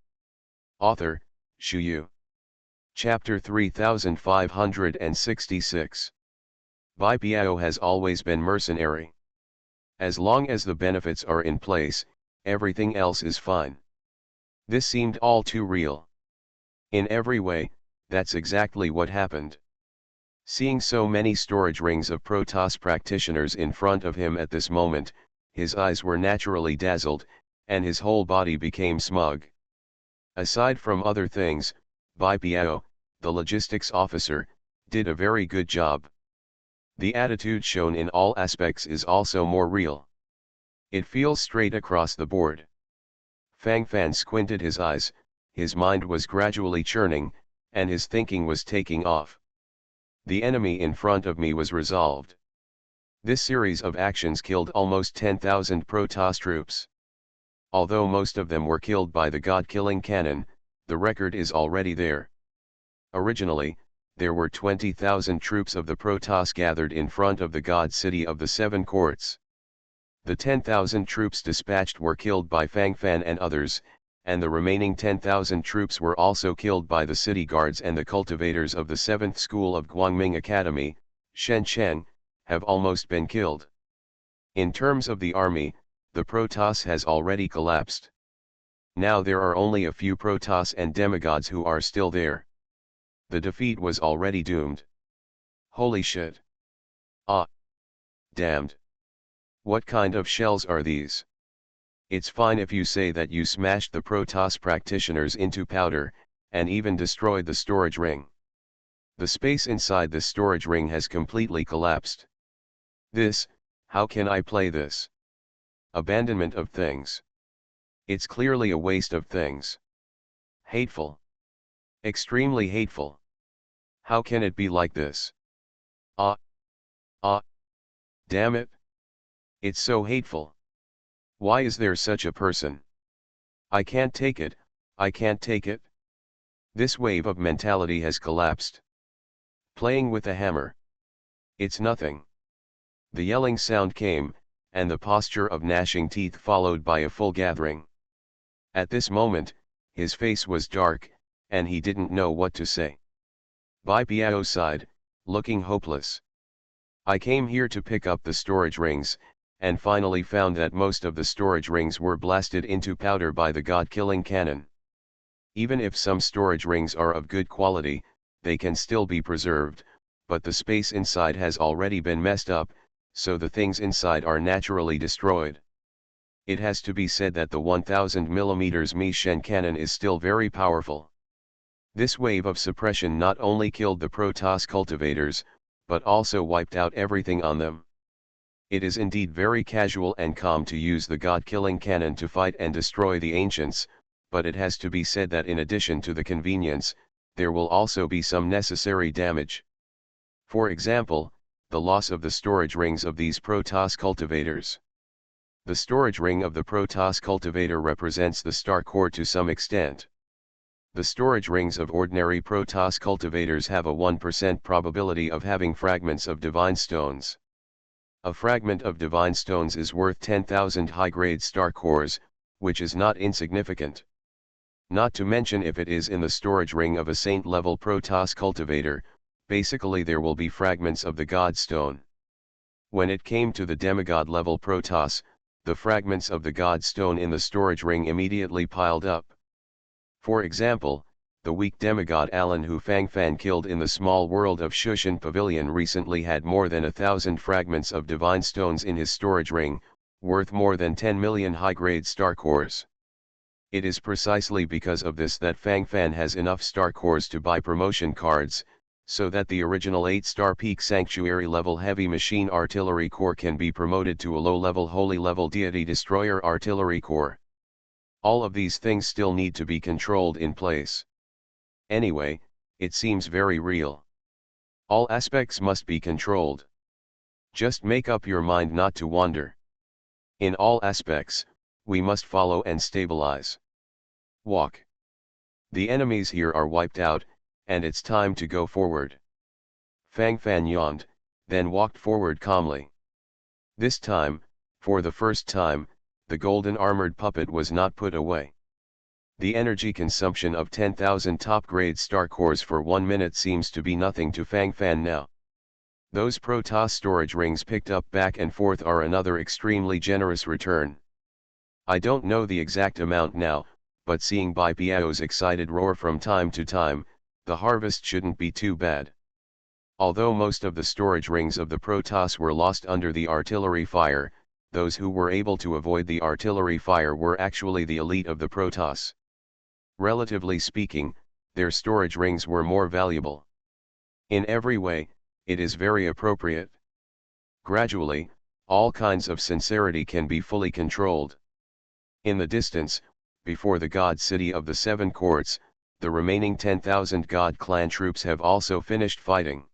Author, Shu Yu. Chapter 3566. Bai Piao has always been mercenary. As long as the benefits are in place, everything else is fine. This seemed all too real. In every way, that's exactly what happened. Seeing so many storage rings of Protoss practitioners in front of him at this moment, his eyes were naturally dazzled, and his whole body became smug. Aside from other things, Bai Piao, the logistics officer, did a very good job. The attitude shown in all aspects is also more real. It feels straight across the board. Fang Fan squinted his eyes, his mind was gradually churning, and his thinking was taking off. The enemy in front of me was resolved. This series of actions killed almost 10,000 Protoss troops. Although most of them were killed by the god-killing cannon, the record is already there. Originally, there were 20,000 troops of the Protoss gathered in front of the god city of the Seven Courts. The 10,000 troops dispatched were killed by Fang Fan and others, and the remaining 10,000 troops were also killed by the city guards, and the cultivators of the 7th School of Guangming Academy, Shenzhen, have almost been killed. In terms of the army, the Protoss has already collapsed. Now there are only a few Protoss and demigods who are still there. The defeat was already doomed. Holy shit. Ah. Damned. What kind of shells are these? It's fine if you say that you smashed the Protoss practitioners into powder, and even destroyed the storage ring. The space inside the storage ring has completely collapsed. How can I play this? Abandonment of things. It's clearly a waste of things. Hateful. Extremely hateful. How can it be like this? Ah. Damn it. It's so hateful. Why is there such a person? I can't take it, I can't take it. This wave of mentality has collapsed. Playing with a hammer. It's nothing. The yelling sound came, and the posture of gnashing teeth followed by a full gathering. At this moment, his face was dark, and he didn't know what to say. Bai Piao sighed, looking hopeless. I came here to pick up the storage rings, and finally found that most of the storage rings were blasted into powder by the god-killing cannon. Even if some storage rings are of good quality, they can still be preserved, but the space inside has already been messed up, so the things inside are naturally destroyed. It has to be said that the 1000mm Mi Shen cannon is still very powerful. This wave of suppression not only killed the Protoss cultivators, but also wiped out everything on them. It is indeed very casual and calm to use the god-killing cannon to fight and destroy the ancients, but it has to be said that in addition to the convenience, there will also be some necessary damage. For example, the loss of the storage rings of these Protoss cultivators. The storage ring of the Protoss cultivator represents the star core to some extent. The storage rings of ordinary Protoss cultivators have a 1% probability of having fragments of divine stones. A fragment of divine stones is worth 10,000 high-grade star cores, which is not insignificant. Not to mention if it is in the storage ring of a saint-level Protoss cultivator, basically there will be fragments of the god stone. When it came to the demigod-level Protoss, the fragments of the god stone in the storage ring immediately piled up. For example, the weak demigod Alan who Fang Fan killed in the small world of Shushan Pavilion recently had more than 1,000 fragments of divine stones in his storage ring, worth more than 10 million high-grade star cores. It is precisely because of this that Fang Fan has enough star cores to buy promotion cards, so that the original 8-star peak sanctuary level heavy machine artillery corps can be promoted to a low-level holy level deity destroyer artillery corps. All of these things still need to be controlled in place. Anyway, it seems very real. All aspects must be controlled. Just make up your mind not to wander. In all aspects, we must follow and stabilize. Walk. The enemies here are wiped out, and it's time to go forward. Fang Fan yawned, then walked forward calmly. This time, for the first time, the golden armored puppet was not put away. The energy consumption of 10,000 top-grade star cores for 1 minute seems to be nothing to Fang Fan now. Those Protoss storage rings picked up back and forth are another extremely generous return. I don't know the exact amount now, but seeing Bai Piao's excited roar from time to time, the harvest shouldn't be too bad. Although most of the storage rings of the Protoss were lost under the artillery fire, those who were able to avoid the artillery fire were actually the elite of the Protoss. Relatively speaking, their storage rings were more valuable. In every way, it is very appropriate. Gradually, all kinds of sincerity can be fully controlled. In the distance, before the god city of the 7 courts, the remaining 10,000 god clan troops have also finished fighting.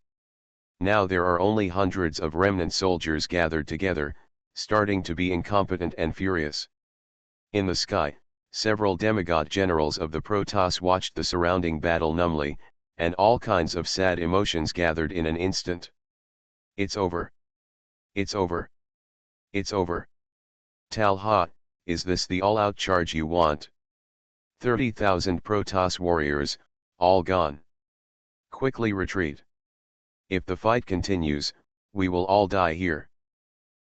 Now there are only hundreds of remnant soldiers gathered together, starting to be incompetent and furious. In the sky, several demigod generals of the Protoss watched the surrounding battle numbly, and all kinds of sad emotions gathered in an instant. It's over. It's over. It's over. Talha, is this the all-out charge you want? 30,000 Protoss warriors, all gone. Quickly retreat. If the fight continues, we will all die here.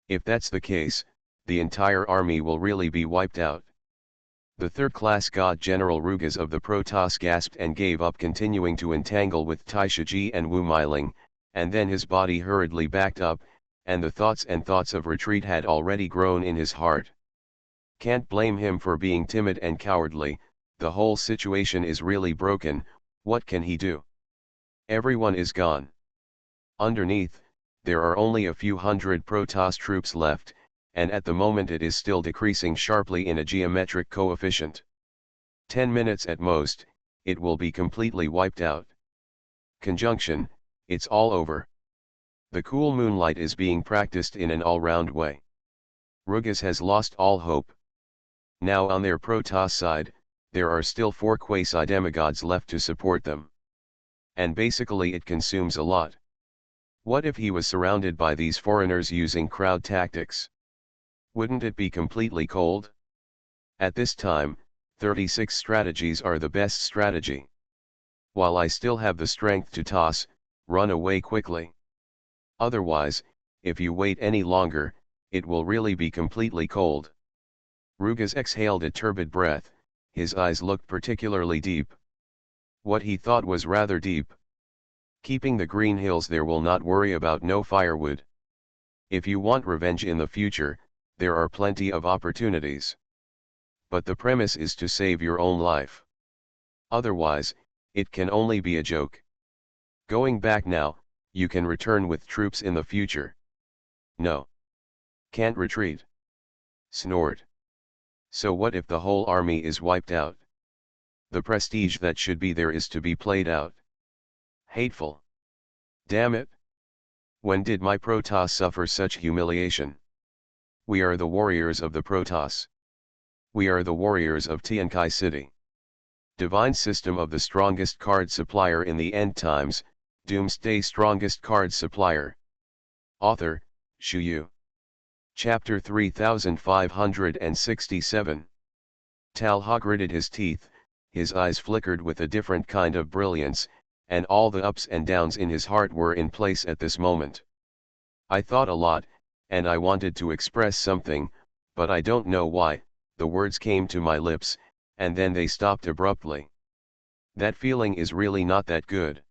If that's the case, the entire army will really be wiped out. The third-class god General Rugas of the Protoss gasped and gave up, continuing to entangle with Taishaji and Wu Meiling, and then his body hurriedly backed up, and the thoughts of retreat had already grown in his heart. Can't blame him for being timid and cowardly. The whole situation is really broken. What can he do? Everyone is gone. Underneath, there are only a few hundred Protoss troops left, and at the moment it is still decreasing sharply in a geometric coefficient. 10 minutes at most, it will be completely wiped out. Conjunction, it's all over. The cool moonlight is being practiced in an all-round way. Rugas has lost all hope. Now on their Protoss side, there are still 4 quasi-demigods left to support them. And basically it consumes a lot. What if he was surrounded by these foreigners using crowd tactics? Wouldn't it be completely cold? At this time, 36 strategies are the best strategy. While I still have the strength to toss, run away quickly. Otherwise, if you wait any longer, it will really be completely cold. Rugas exhaled a turbid breath, his eyes looked particularly deep. What he thought was rather deep. Keeping the green hills there will not worry about no firewood. If you want revenge in the future, there are plenty of opportunities. But the premise is to save your own life. Otherwise, it can only be a joke. Going back now, you can return with troops in the future. No. Can't retreat. Snort. So what if the whole army is wiped out? The prestige that should be there is to be played out. Hateful. Damn it. When did my Protoss suffer such humiliation? We are the warriors of the Protoss. We are the warriors of Tiankai City. Divine system of the strongest card supplier in the end times, Doomsday strongest card supplier. Author, Shu Yu. Chapter 3567. Talha gritted his teeth, his eyes flickered with a different kind of brilliance, and all the ups and downs in his heart were in place at this moment. I thought a lot, and I wanted to express something, but I don't know why. The words came to my lips, and then they stopped abruptly. That feeling is really not that good.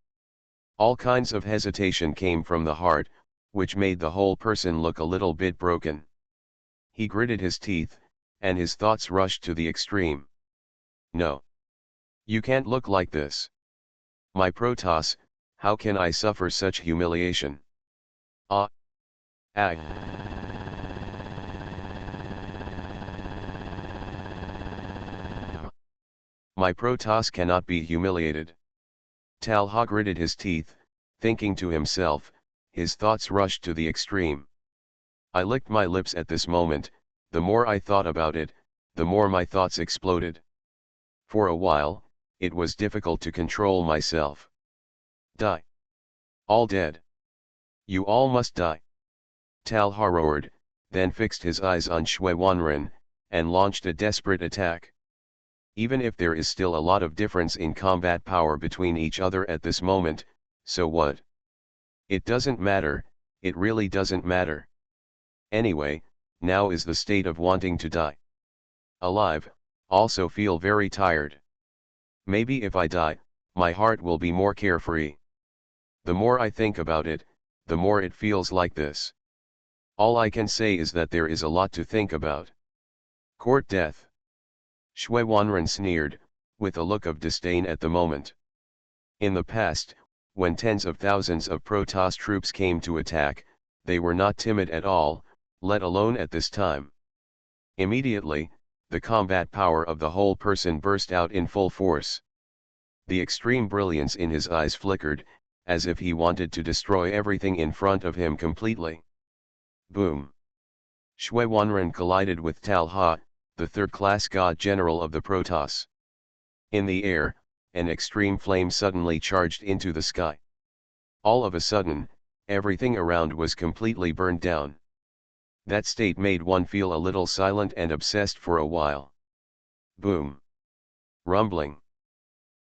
All kinds of hesitation came from the heart, which made the whole person look a little bit broken. He gritted his teeth, and his thoughts rushed to the extreme. No. You can't look like this. My Protoss, how can I suffer such humiliation? Ah. Ah. My Protoss cannot be humiliated. Talha gritted his teeth, thinking to himself, his thoughts rushed to the extreme. I licked my lips at this moment. The more I thought about it, the more my thoughts exploded. For a while, it was difficult to control myself. Die. All dead. You all must die. Talha roared, then fixed his eyes on Shui Wanren, and launched a desperate attack. Even if there is still a lot of difference in combat power between each other at this moment, so what? It doesn't matter, it really doesn't matter. Anyway, now is the state of wanting to die. Alive, also feel very tired. Maybe if I die, my heart will be more carefree. The more I think about it, the more it feels like this. All I can say is that there is a lot to think about. Court death. Shui Wanren sneered, with a look of disdain at the moment. In the past, when tens of thousands of Protoss troops came to attack, they were not timid at all, let alone at this time. Immediately, the combat power of the whole person burst out in full force. The extreme brilliance in his eyes flickered, as if he wanted to destroy everything in front of him completely. Boom! Shui Wanren collided with Talha, the third-class god general of the Protoss. In the air, an extreme flame suddenly charged into the sky. All of a sudden, everything around was completely burned down. That state made one feel a little silent and obsessed for a while. Boom! Rumbling.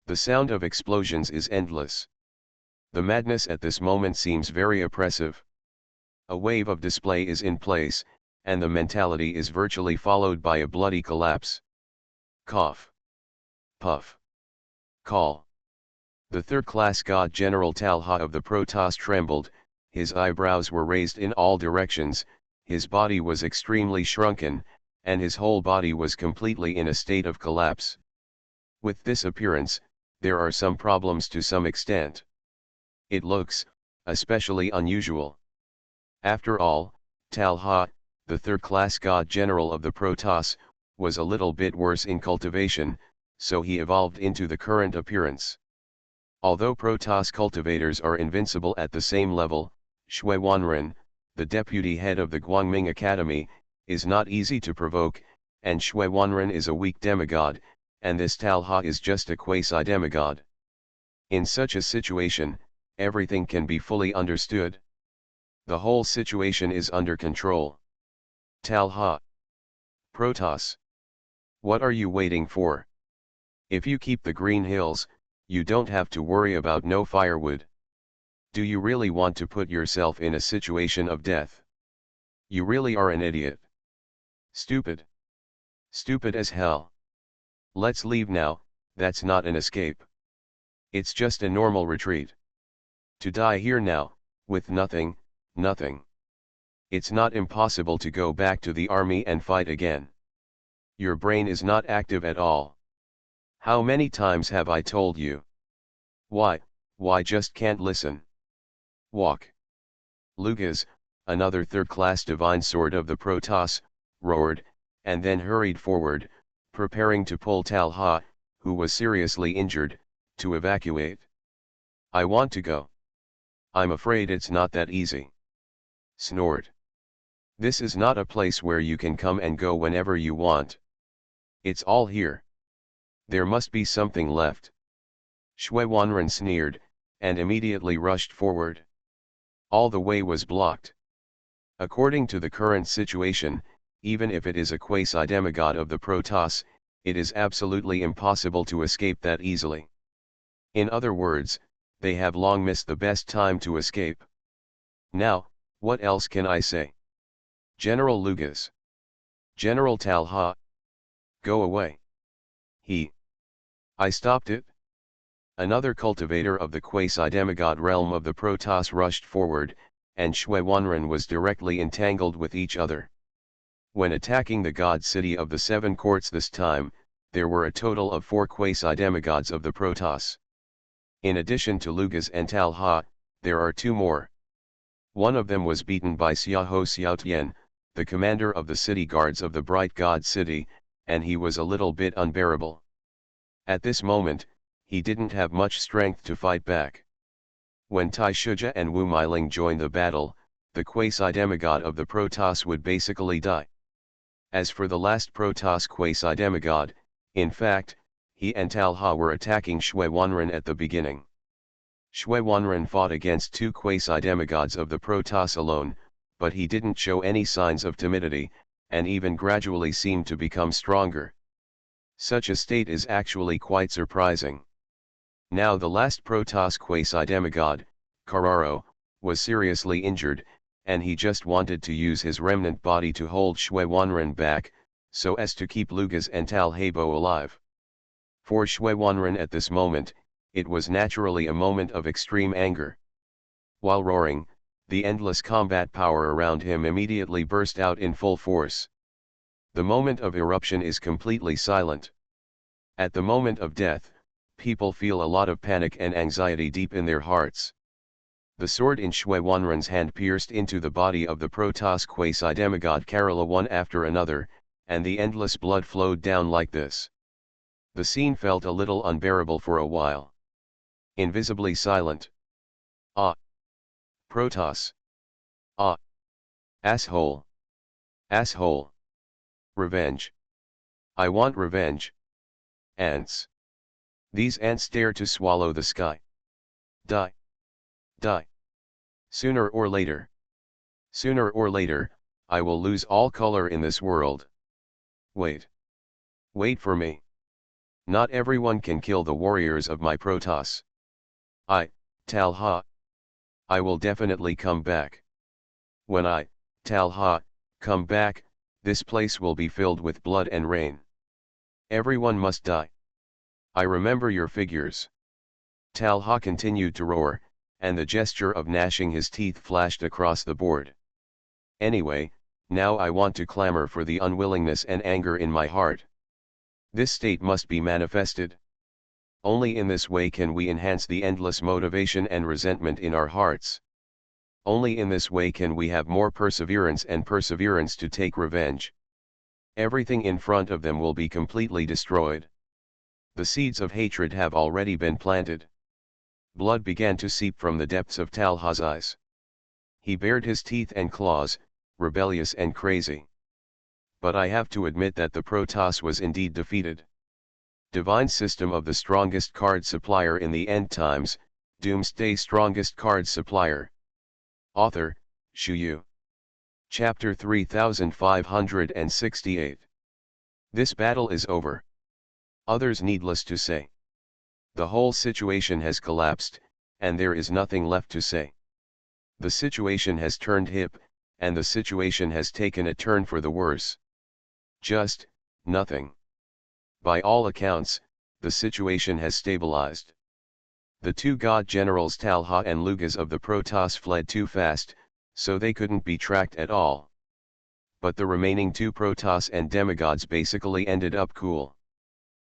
The sound of explosions is endless. The madness at this moment seems very oppressive. A wave of display is in place, and the mentality is virtually followed by a bloody collapse. Cough. Puff. Call. The third-class god General Talha of the Protoss trembled, his eyebrows were raised in all directions, his body was extremely shrunken, and his whole body was completely in a state of collapse. With this appearance, there are some problems to some extent. It looks, especially unusual. After all, Talha, the third-class god general of the Protoss, was a little bit worse in cultivation, so he evolved into the current appearance. Although Protoss cultivators are invincible at the same level, Shui Wanren, the deputy head of the Guangming Academy, is not easy to provoke, and Shui Wanren is a weak demigod, and this Talha is just a quasi-demigod. In such a situation, everything can be fully understood. The whole situation is under control. Talha. Protoss. What are you waiting for? If you keep the green hills, you don't have to worry about no firewood. Do you really want to put yourself in a situation of death? You really are an idiot. Stupid. Stupid as hell. Let's leave now, that's not an escape. It's just a normal retreat. To die here now, with nothing, nothing. It's not impossible to go back to the army and fight again. Your brain is not active at all. How many times have I told you? Why just can't listen? Walk. Lugas, another third-class divine sword of the Protoss, roared, and then hurried forward, preparing to pull Talha, who was seriously injured, to evacuate. I want to go. I'm afraid it's not that easy. Snored. This is not a place where you can come and go whenever you want. It's all here. There must be something left. Shui Wanren sneered, and immediately rushed forward. All the way was blocked. According to the current situation, even if it is a quasi-demigod of the Protoss, it is absolutely impossible to escape that easily. In other words, they have long missed the best time to escape. Now, what else can I say? General Lugas. General Talha. Go away. I stopped it. Another cultivator of the quasi-demigod realm of the Protoss rushed forward, and Shui Wanren was directly entangled with each other. When attacking the god city of the Seven Courts this time, there were a total of 4 quasi-demigods of the Protoss. In addition to Lugas and Talha, there are 2 more. One of them was beaten by Xiaoho Xiaotian, the commander of the city guards of the Bright God City, and he was a little bit unbearable. At this moment, he didn't have much strength to fight back. When Tai Shuja and Wu Meiling joined the battle, the quasi-demigod of the Protoss would basically die. As for the last Protoss quasi-demigod, in fact, he and Talha were attacking Shui Wanren at the beginning. Shui Wanren fought against 2 quasi-demigods of the Protoss alone, but he didn't show any signs of timidity, and even gradually seemed to become stronger. Such a state is actually quite surprising. Now the last Protoss quasi-demigod, Kararo, was seriously injured, and he just wanted to use his remnant body to hold Shui Wanren back, so as to keep Lugas and Talhabo alive. For Shui Wanren at this moment, it was naturally a moment of extreme anger. While roaring, the endless combat power around him immediately burst out in full force. The moment of eruption is completely silent. At the moment of death, people feel a lot of panic and anxiety deep in their hearts. The sword in Shui Wanren's hand pierced into the body of the Protoss quasi-demigod Kerala one after another, and the endless blood flowed down like this. The scene felt a little unbearable for a while. Invisibly silent. Ah! Protoss! Ah! Asshole! Asshole! Revenge! I want revenge! Ants! These ants dare to swallow the sky. Die! Die! Sooner or later. Sooner or later, I will lose all color in this world. Wait. Wait for me. Not everyone can kill the warriors of my Protoss. Talha. I will definitely come back. When Talha, come back, this place will be filled with blood and rain. Everyone must die. I remember your figures. Talha continued to roar, and the gesture of gnashing his teeth flashed across the board. Anyway, now I want to clamor for the unwillingness and anger in my heart. This state must be manifested. Only in this way can we enhance the endless motivation and resentment in our hearts. Only in this way can we have more perseverance and perseverance to take revenge. Everything in front of them will be completely destroyed. The seeds of hatred have already been planted. Blood began to seep from the depths of Talha's eyes. He bared his teeth and claws, rebellious and crazy. But I have to admit that the Protoss was indeed defeated. Divine System of the Strongest Card Supplier in the End Times, Doomsday Strongest Card Supplier. Author, Shuyu. Chapter 3568. This battle is over. Others needless to say. The whole situation has collapsed, and there is nothing left to say. The situation has turned hip, and the situation has taken a turn for the worse. Just, nothing. By all accounts, the situation has stabilized. The two god generals Talha and Lugas of the Protoss fled too fast, so they couldn't be tracked at all. But the remaining two Protoss and demigods basically ended up cool.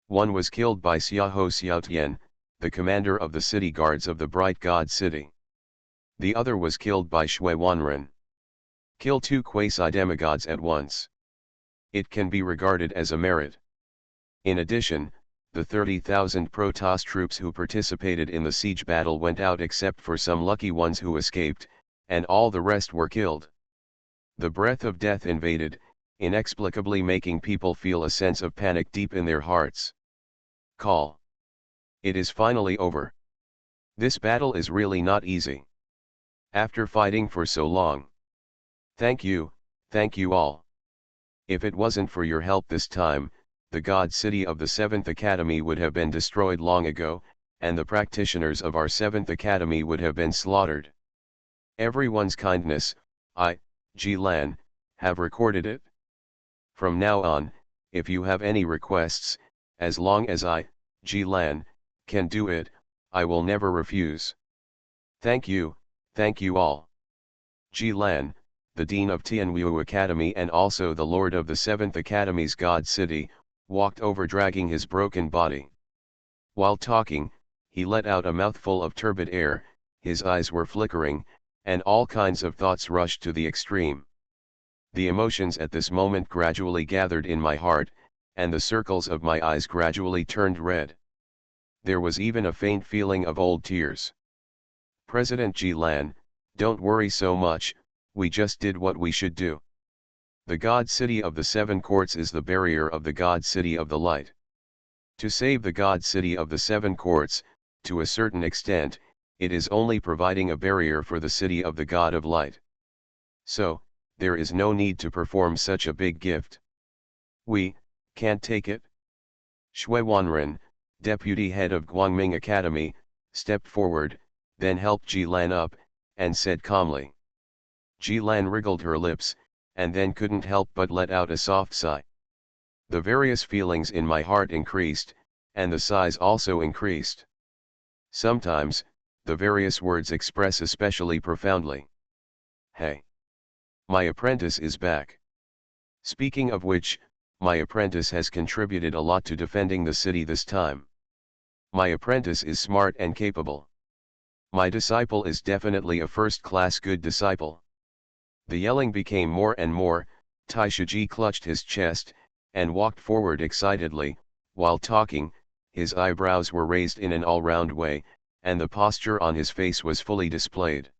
One was killed by Xiaoho Xiaotian, the commander of the city guards of the Bright God City. The other was killed by Shui Wanren. Kill two quasi-demigods at once. It can be regarded as a merit. In addition, the 30,000 Protoss troops who participated in the siege battle went out except for some lucky ones who escaped, and all the rest were killed. The breath of death invaded, inexplicably making people feel a sense of panic deep in their hearts. Call. It is finally over. This battle is really not easy. After fighting for so long. Thank you all. If it wasn't for your help this time, the God City of the 7th Academy would have been destroyed long ago, and the practitioners of our 7th Academy would have been slaughtered. Everyone's kindness, Lan, have recorded it. From now on, if you have any requests, as long as Lan, can do it, I will never refuse. Thank you all. Lan, the Dean of Tianwu Academy and also the Lord of the 7th Academy's God City, walked over dragging his broken body. While talking, he let out a mouthful of turbid air, his eyes were flickering, and all kinds of thoughts rushed to the extreme. The emotions at this moment gradually gathered in my heart, and the circles of my eyes gradually turned red. There was even a faint feeling of old tears. President Lan, don't worry so much, we just did what we should do. The God City of the Seven Courts is the barrier of the God City of the Light. To save the God City of the Seven Courts, to a certain extent, it is only providing a barrier for the City of the God of Light. So, there is no need to perform such a big gift. We can't take it. Shui Wanren, deputy head of Guangming Academy, stepped forward, then helped Lan up, and said calmly. Lan wriggled her lips, and then couldn't help but let out a soft sigh. The various feelings in my heart increased, and the sighs also increased. Sometimes, the various words express especially profoundly. Hey! My apprentice is back. Speaking of which, my apprentice has contributed a lot to defending the city this time. My apprentice is smart and capable. My disciple is definitely a first-class good disciple. The yelling became more and more. Tai Shiji clutched his chest, and walked forward excitedly. While talking, his eyebrows were raised in an all-round way, and the posture on his face was fully displayed.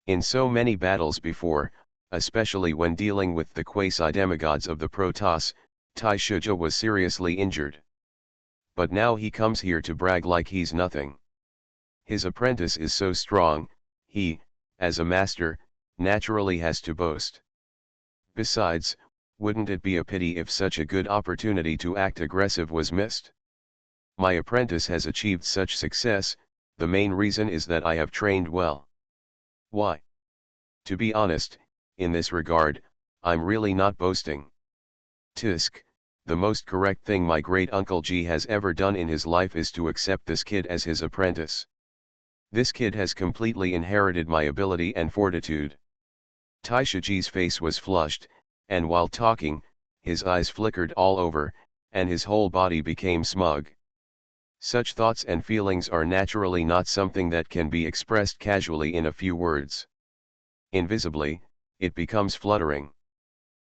In so many battles before, especially when dealing with the quasi-demigods of the Protoss, Tai Shiji was seriously injured. But now he comes here to brag like he's nothing. His apprentice is so strong, he, as a master, naturally has to boast. Besides, wouldn't it be a pity if such a good opportunity to act aggressive was missed? My apprentice has achieved such success, the main reason is that I have trained well. Why? To be honest, in this regard, I'm really not boasting. Tisk, the most correct thing my great uncle G has ever done in his life is to accept this kid as his apprentice. This kid has completely inherited my ability and fortitude. Taishaji's face was flushed, and while talking, his eyes flickered all over, and his whole body became smug. Such thoughts and feelings are naturally not something that can be expressed casually in a few words. Invisibly, it becomes fluttering.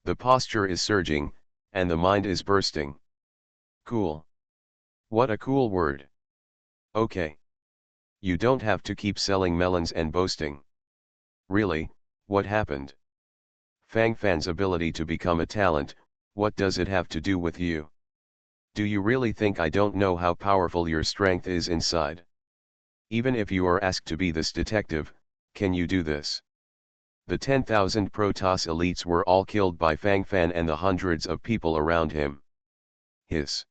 The posture is surging, and the mind is bursting. Cool. What a cool word. Okay. You don't have to keep selling melons and boasting. Really, what happened? Fang Fan's ability to become a talent, what does it have to do with you? Do you really think I don't know how powerful your strength is inside? Even if you are asked to be this detective, can you do this? The 10,000 Protoss elites were all killed by Fang Fan and the hundreds of people around him. Hiss.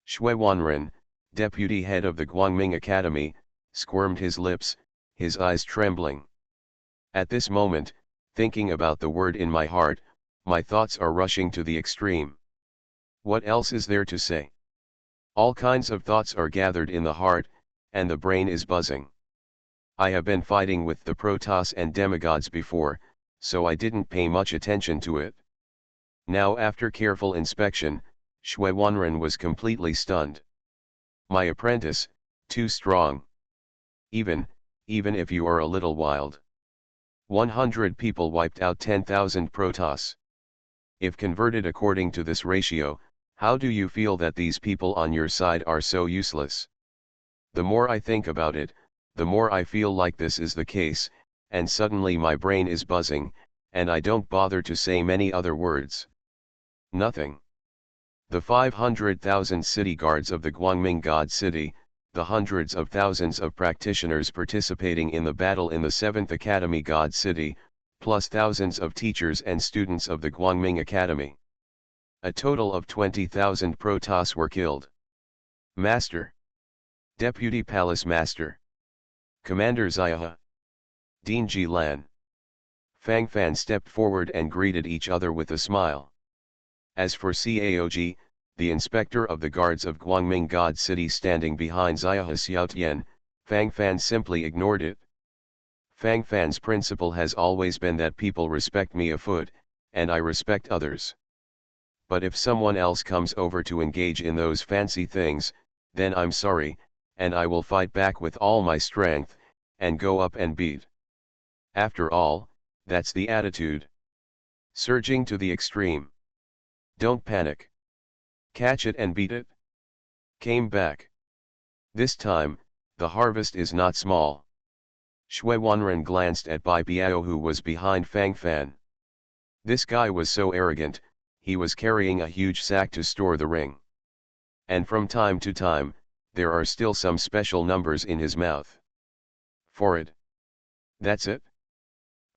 Shui Wanren, deputy head of the Guangming Academy, squirmed his lips, his eyes trembling. At this moment, thinking about the word in my heart, my thoughts are rushing to the extreme. What else is there to say? All kinds of thoughts are gathered in the heart, and the brain is buzzing. I have been fighting with the Protoss and demigods before, so I didn't pay much attention to it. Now after careful inspection, Shui Wanren was completely stunned. My apprentice, too strong. Even if you are a little wild. 100 people wiped out 10,000 Protoss. If converted according to this ratio, how do you feel that these people on your side are so useless? The more I think about it, the more I feel like this is the case, and suddenly my brain is buzzing, and I don't bother to say many other words. Nothing. The 500,000 city guards of the Guangming God City, the hundreds of thousands of practitioners participating in the battle in the 7th Academy God City, plus thousands of teachers and students of the Guangming Academy. A total of 20,000 Protoss were killed. Master. Deputy Palace Master. Commander Xiahe. Dean Ji Lan. Fang Fan stepped forward and greeted each other with a smile. As for Caog, the inspector of the guards of Guangming God City standing behind Xiahe Xiaotian, Fang Fan simply ignored it. Fang Fan's principle has always been that people respect me afoot, and I respect others. But if someone else comes over to engage in those fancy things, then I'm sorry, and I will fight back with all my strength, and go up and beat. After all, that's the attitude. Surging to the extreme. Don't panic. Catch it and beat it. Came back. This time, the harvest is not small. Shui Wanren glanced at Bai Biao who was behind Fang Fan. This guy was so arrogant, he was carrying a huge sack to store the ring. And from time to time, there are still some special numbers in his mouth. For it. That's it?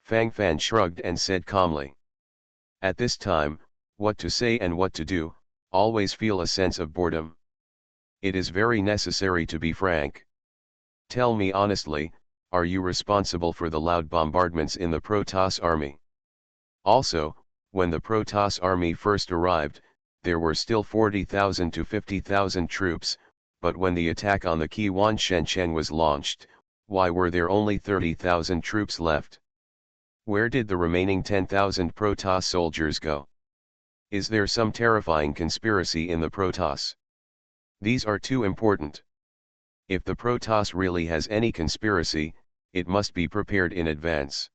Fang Fan shrugged and said calmly. At this time, what to say and what to do, always feel a sense of boredom. It is very necessary to be frank. Tell me honestly, are you responsible for the loud bombardments in the Protoss army? Also, when the Protoss army first arrived, there were still 40,000 to 50,000 troops, but when the attack on the Qiwan Shenzhen was launched, why were there only 30,000 troops left? Where did the remaining 10,000 Protoss soldiers go? Is there some terrifying conspiracy in the Protoss? These are too important. If the Protoss really has any conspiracy, it must be prepared in advance.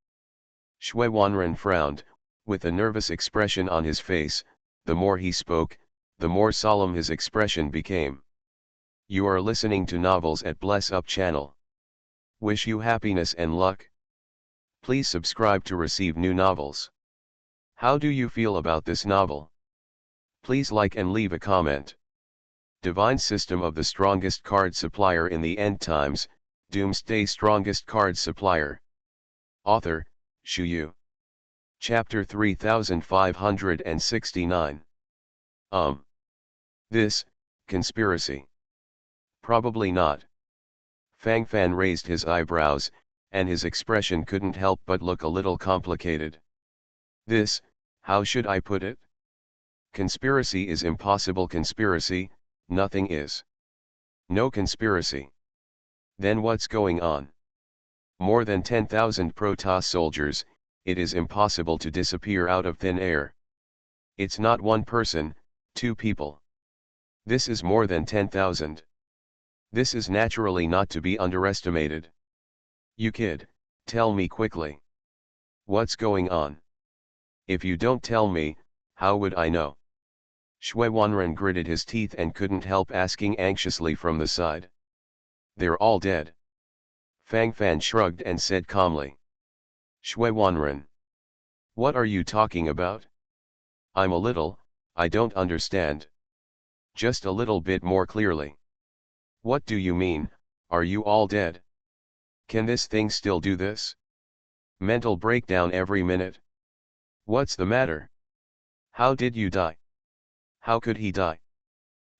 Shui Wanren frowned, with a nervous expression on his face. The more he spoke, the more solemn his expression became. You are listening to Novels at Bless Up channel. Wish you happiness and luck. Please subscribe to receive new novels. How do you feel about this novel? Please like and leave a comment. Divine System of the Strongest Card Supplier in the End Times, Doomsday Strongest Card Supplier. Author, Shu Yu. Chapter 3569. This, conspiracy. Probably not. Fang Fan raised his eyebrows, and his expression couldn't help but look a little complicated. This, how should I put it? Conspiracy is impossible. Conspiracy, nothing is. No conspiracy. Then what's going on? More than 10,000 Protoss soldiers, it is impossible to disappear out of thin air. It's not one person, two people. This is more than 10,000. This is naturally not to be underestimated. You kid, tell me quickly. What's going on? If you don't tell me, how would I know? Shui Wanren gritted his teeth and couldn't help asking anxiously from the side. They're all dead. Fang Fan shrugged and said calmly. Shui Wanren. What are you talking about? I don't understand. Just a little bit more clearly. What do you mean, are you all dead? Can this thing still do this? Mental breakdown every minute. What's the matter? How did you die? How could he die?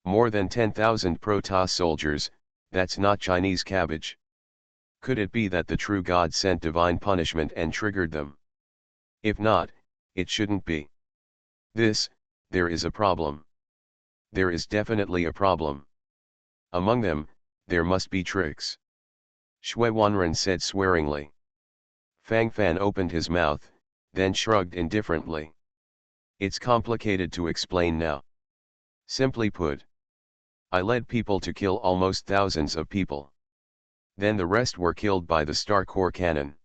More than 10,000 Protoss soldiers, that's not Chinese cabbage. Could it be that the true God sent divine punishment and triggered them? If not, it shouldn't be. There is a problem. There is definitely a problem. Among them, there must be tricks. Shui Wanren said swearingly. Fang Fan opened his mouth, then shrugged indifferently. It's complicated to explain now. Simply put, I led people to kill almost thousands of people. Then the rest were killed by the Star Core cannon.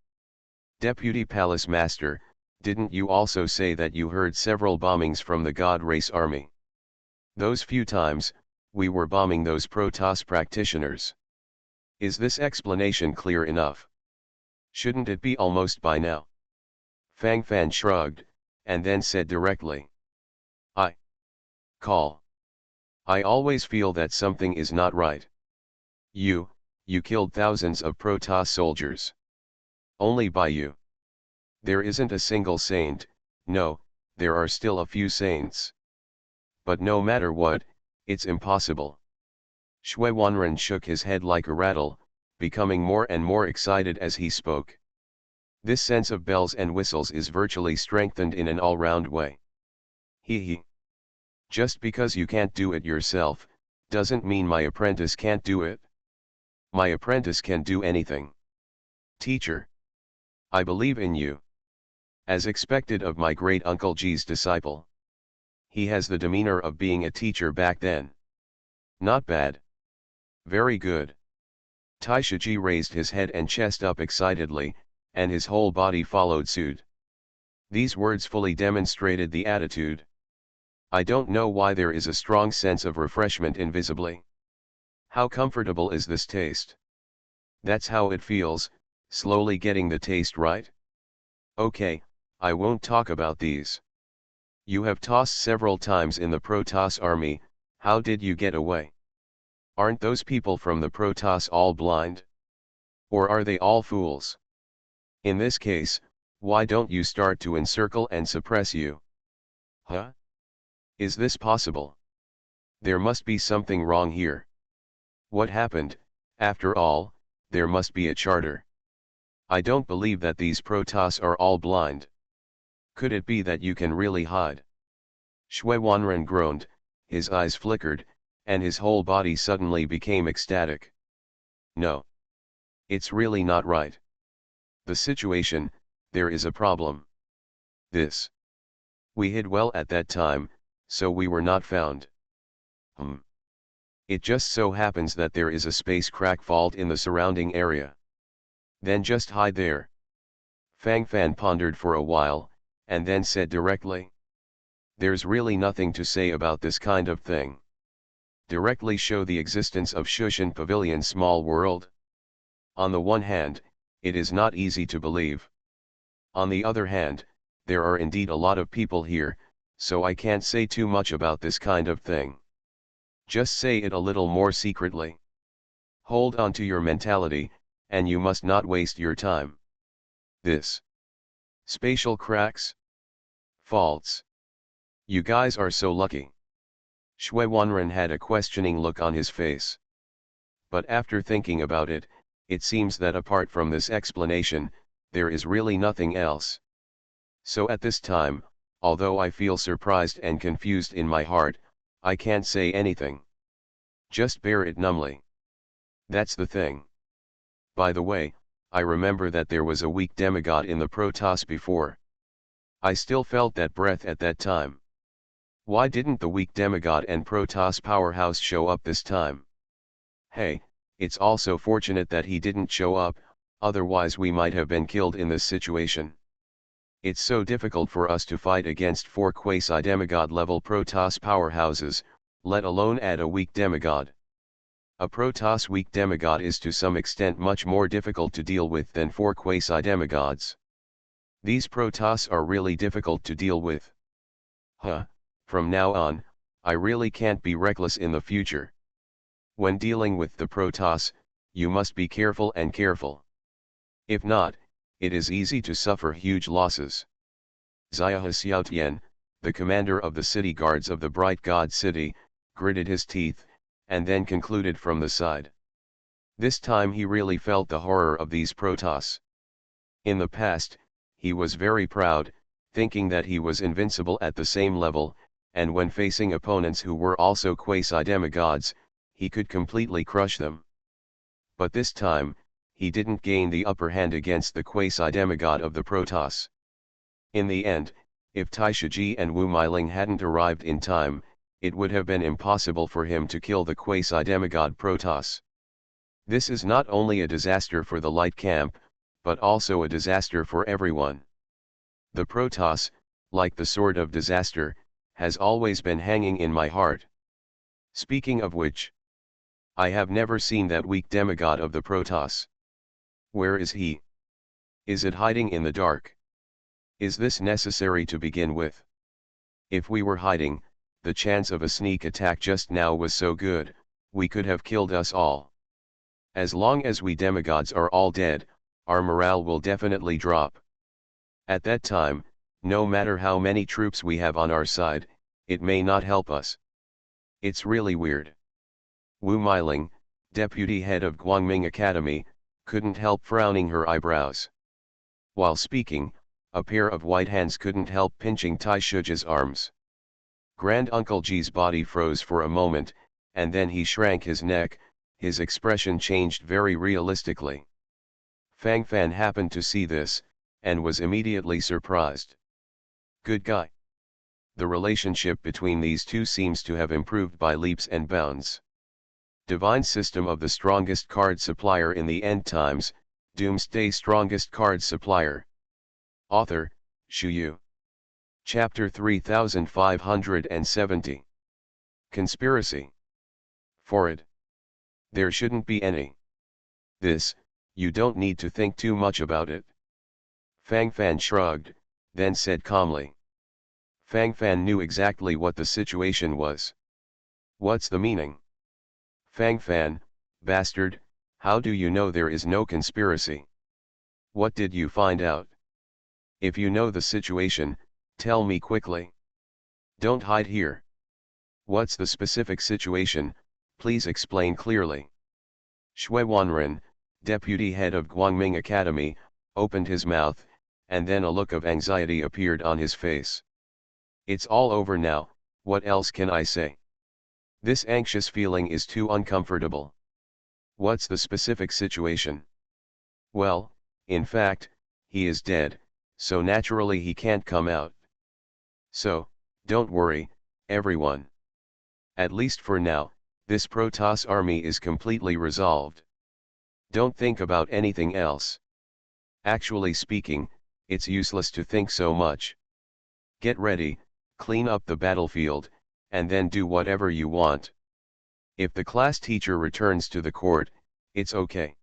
Deputy Palace Master, didn't you also say that you heard several bombings from the God Race Army? Those few times, we were bombing those Protoss practitioners. Is this explanation clear enough? Shouldn't it be almost by now? Fang Fan shrugged, and then said directly. I always feel that something is not right. You killed thousands of Protoss soldiers. Only by you. There isn't a single saint, no, there are still a few saints. But no matter what, it's impossible. Shui Wanren shook his head like a rattle, becoming more and more excited as he spoke. This sense of bells and whistles is virtually strengthened in an all-round way. He. Just because you can't do it yourself, doesn't mean my apprentice can't do it. My apprentice can do anything. Teacher. I believe in you. As expected of my great Uncle Ji's disciple. He has the demeanor of being a teacher back then. Not bad. Very good. Taishaji raised his head and chest up excitedly, and his whole body followed suit. These words fully demonstrated the attitude. I don't know why there is a strong sense of refreshment invisibly. How comfortable is this taste? That's how it feels, slowly getting the taste right. Okay, I won't talk about these. You have tossed several times in the Protoss army, how did you get away? Aren't those people from the Protoss all blind? Or are they all fools? In this case, why don't you start to encircle and suppress you? Huh? Is this possible? There must be something wrong here. What happened? After all, there must be a charter. I don't believe that these Protoss are all blind. Could it be that you can really hide? Shui Wanren groaned, his eyes flickered, and his whole body suddenly became ecstatic. No. It's really not right. The situation, there is a problem. We hid well at that time, so we were not found. It just so happens that there is a space crack fault in the surrounding area. Then just hide there. Fang Fan pondered for a while, and then said directly. There's really nothing to say about this kind of thing. Directly show the existence of Shushan Pavilion small world. On the one hand, it is not easy to believe. On the other hand, there are indeed a lot of people here, so I can't say too much about this kind of thing. Just say it a little more secretly. Hold on to your mentality, and you must not waste your time. Spatial cracks? Faults. You guys are so lucky. Shui Wanren had a questioning look on his face. But after thinking about it, it seems that apart from this explanation, there is really nothing else. So at this time, although I feel surprised and confused in my heart, I can't say anything. Just bear it numbly. That's the thing. By the way, I remember that there was a weak demigod in the Protoss before. I still felt that breath at that time. Why didn't the weak demigod and Protoss powerhouse show up this time? Hey, it's also fortunate that he didn't show up, otherwise we might have been killed in this situation. It's so difficult for us to fight against 4 quasi-demigod level Protoss powerhouses, let alone add a weak demigod. A Protoss weak demigod is to some extent much more difficult to deal with than 4 quasi-demigods. These Protoss are really difficult to deal with. From now on, I really can't be reckless in the future. When dealing with the Protoss, you must be careful and careful. If not, it is easy to suffer huge losses. Xia Xiaotian, the commander of the city guards of the Bright God City, gritted his teeth, and then concluded from the side. This time he really felt the horror of these Protoss. In the past, he was very proud, thinking that he was invincible at the same level, and when facing opponents who were also quasi-demigods, he could completely crush them. But this time, he didn't gain the upper hand against the quasi-demigod of the Protoss. In the end, if Tai Shiji and Wu Meiling hadn't arrived in time, it would have been impossible for him to kill the quasi-demigod Protoss. This is not only a disaster for the light camp, but also a disaster for everyone. The Protoss, like the sword of disaster, has always been hanging in my heart. Speaking of which, I have never seen that weak demigod of the Protoss. Where is he? Is it hiding in the dark? Is this necessary to begin with? If we were hiding, the chance of a sneak attack just now was so good, we could have killed us all. As long as we demigods are all dead, our morale will definitely drop. At that time, no matter how many troops we have on our side, it may not help us. It's really weird. Wu Meiling, deputy head of Guangming Academy, couldn't help frowning her eyebrows. While speaking, a pair of white hands couldn't help pinching Tai Shiji's arms. Grand Uncle Ji's body froze for a moment, and then he shrank his neck, his expression changed very realistically. Fang Fan happened to see this, and was immediately surprised. Good guy. The relationship between these two seems to have improved by leaps and bounds. Divine System of the Strongest Card Supplier in the End Times, Doomsday Strongest Card Supplier. Author, Shu Yu. Chapter 3570. Conspiracy. Forward. There shouldn't be any. This, you don't need to think too much about it. Fang Fan shrugged, then said calmly. Fang Fan knew exactly what the situation was. What's the meaning? Fang Fan, bastard, how do you know there is no conspiracy? What did you find out? If you know the situation, tell me quickly. Don't hide here. What's the specific situation, please explain clearly. Shui Wanren, deputy head of Guangming Academy, opened his mouth, and then a look of anxiety appeared on his face. It's all over now, what else can I say? This anxious feeling is too uncomfortable. What's the specific situation? Well, in fact, he is dead, so naturally he can't come out. So, don't worry, everyone. At least for now, this Protoss army is completely resolved. Don't think about anything else. Actually speaking, it's useless to think so much. Get ready, clean up the battlefield, and then do whatever you want. If the class teacher returns to the court, it's okay.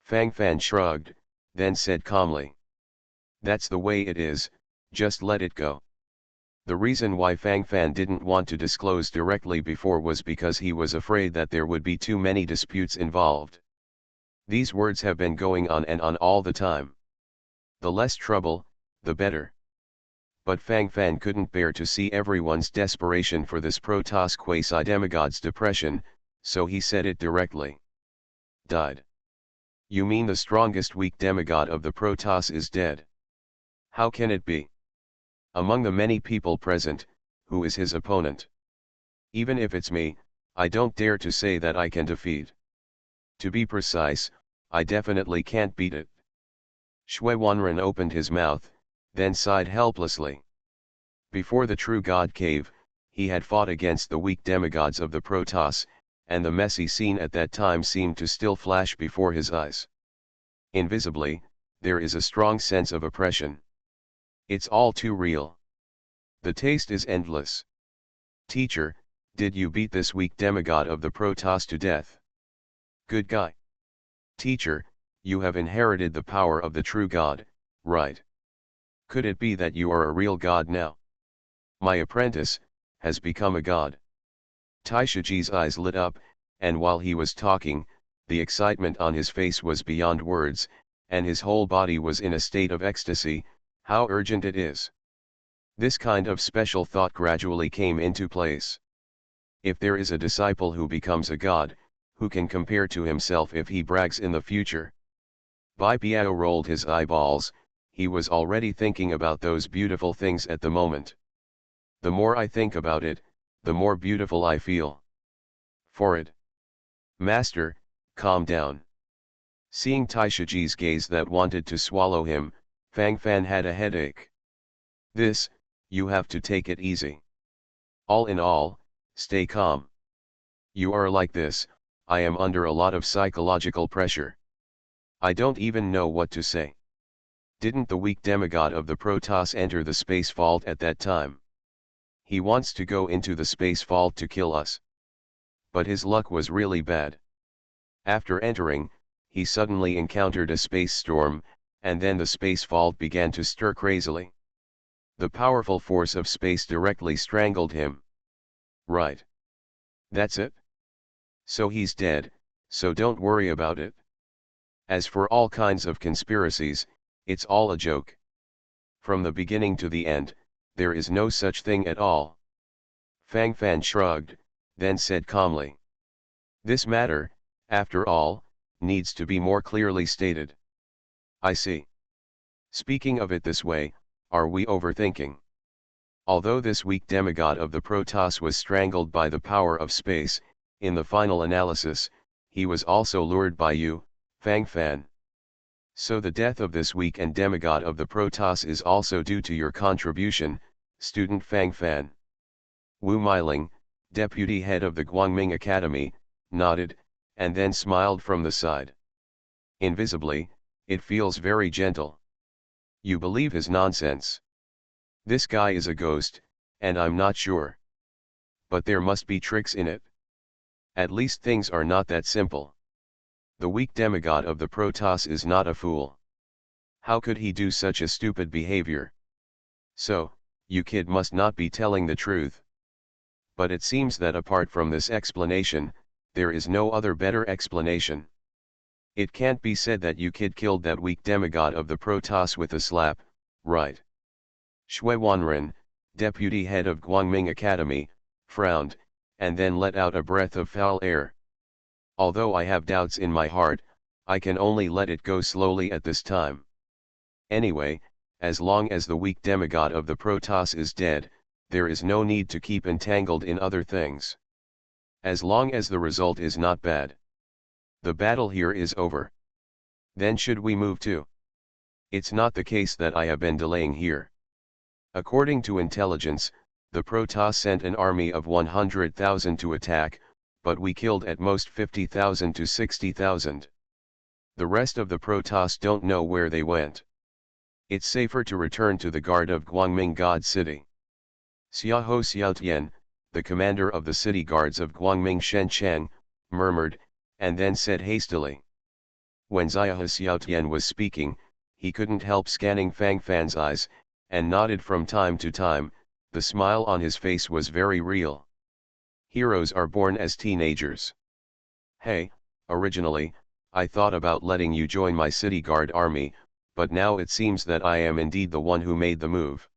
Fang Fan shrugged, then said calmly. That's the way it is, just let it go. The reason why Fang Fan didn't want to disclose directly before was because he was afraid that there would be too many disputes involved. These words have been going on and on all the time. The less trouble, the better. But Fang Fan couldn't bear to see everyone's desperation for this Protoss quasi-demigod's depression, so he said it directly. died. You mean the strongest weak demigod of the Protoss is dead? How can it be? Among the many people present, who is his opponent? Even if it's me, I don't dare to say that I can defeat. To be precise, I definitely can't beat it. Shui Wanren opened his mouth, then sighed helplessly. Before the true God cave, he had fought against the weak demigods of the Protoss, and the messy scene at that time seemed to still flash before his eyes. Invisibly, there is a strong sense of oppression. It's all too real. The taste is endless. Teacher, did you beat this weak demigod of the Protoss to death? Good guy. Teacher, you have inherited the power of the true God, right? Could it be that you are a real god now? My apprentice has become a god. Taishiji's eyes lit up, and while he was talking, the excitement on his face was beyond words, and his whole body was in a state of ecstasy. How urgent it is. This kind of special thought gradually came into place. If there is a disciple who becomes a god, who can compare to himself if he brags in the future? Bai Piao rolled his eyeballs. He was already thinking about those beautiful things at the moment. The more I think about it, the more beautiful I feel. For it. Master, calm down. Seeing Taishiji's gaze that wanted to swallow him, Fang Fan had a headache. This, you have to take it easy. All in all, stay calm. You are like this, I am under a lot of psychological pressure. I don't even know what to say. Didn't the weak demigod of the Protoss enter the space vault at that time? He wants to go into the space vault to kill us. But his luck was really bad. After entering, he suddenly encountered a space storm, and then the space vault began to stir crazily. The powerful force of space directly strangled him. Right. That's it. So he's dead, so don't worry about it. As for all kinds of conspiracies, it's all a joke. From the beginning to the end, there is no such thing at all. Fang Fan shrugged, then said calmly. This matter, after all, needs to be more clearly stated. I see. Speaking of it this way, are we overthinking? Although this weak demigod of the Protoss was strangled by the power of space, in the final analysis, he was also lured by you, Fang Fan. So the death of this weak and demigod of the Protoss is also due to your contribution, student Fang Fan. Wu Meiling, deputy head of the Guangming Academy, nodded, and then smiled from the side. Invisibly, it feels very gentle. You believe his nonsense. This guy is a ghost, and I'm not sure. But there must be tricks in it. At least things are not that simple. The weak demigod of the Protoss is not a fool. How could he do such a stupid behavior? So, you kid must not be telling the truth. But it seems that apart from this explanation, there is no other better explanation. It can't be said that you kid killed that weak demigod of the Protoss with a slap, right? Shui Wanren, deputy head of Guangming Academy, frowned, and then let out a breath of foul air. Although I have doubts in my heart, I can only let it go slowly at this time. Anyway, as long as the weak demigod of the Protoss is dead, there is no need to keep entangled in other things. As long as the result is not bad. The battle here is over. Then should we move to? It's not the case that I have been delaying here. According to intelligence, the Protoss sent an army of 100,000 to attack, but we killed at most 50,000 to 60,000. The rest of the Protoss don't know where they went. It's safer to return to the guard of Guangming God City. Xiaoho Xiaotian, the commander of the city guards of Guangming Shencheng, murmured, and then said hastily. When Xiaoho Xiaotian was speaking, he couldn't help scanning Fang Fan's eyes, and nodded from time to time. The smile on his face was very real. Heroes are born as teenagers. Hey, originally, I thought about letting you join my city guard army, but now it seems that I am indeed the one who made the move.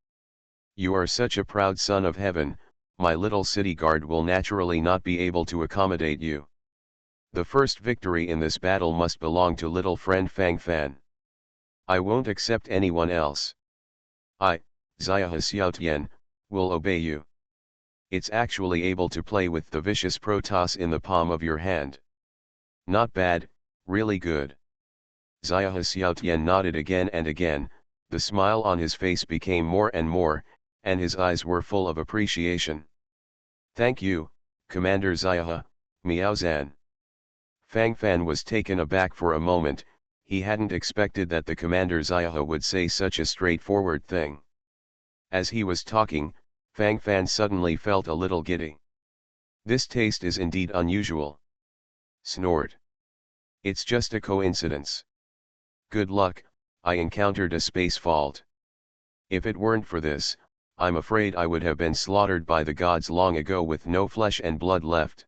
You are such a proud son of heaven, my little city guard will naturally not be able to accommodate you. The first victory in this battle must belong to little friend Fang Fan. I won't accept anyone else. I, Xiahe Xiaotian, will obey you. It's actually able to play with the vicious Protoss in the palm of your hand. Not bad, really good. Xiahe Xiaotian nodded again and again, the smile on his face became more and more, and his eyes were full of appreciation. Thank you, Commander Xiahe, Miaozan. Fang Fan was taken aback for a moment, he hadn't expected that the Commander Xiahe would say such a straightforward thing. As he was talking, Fang Fan suddenly felt a little giddy. This taste is indeed unusual. Snored. It's just a coincidence. Good luck, I encountered a space fault. If it weren't for this, I'm afraid I would have been slaughtered by the gods long ago with no flesh and blood left.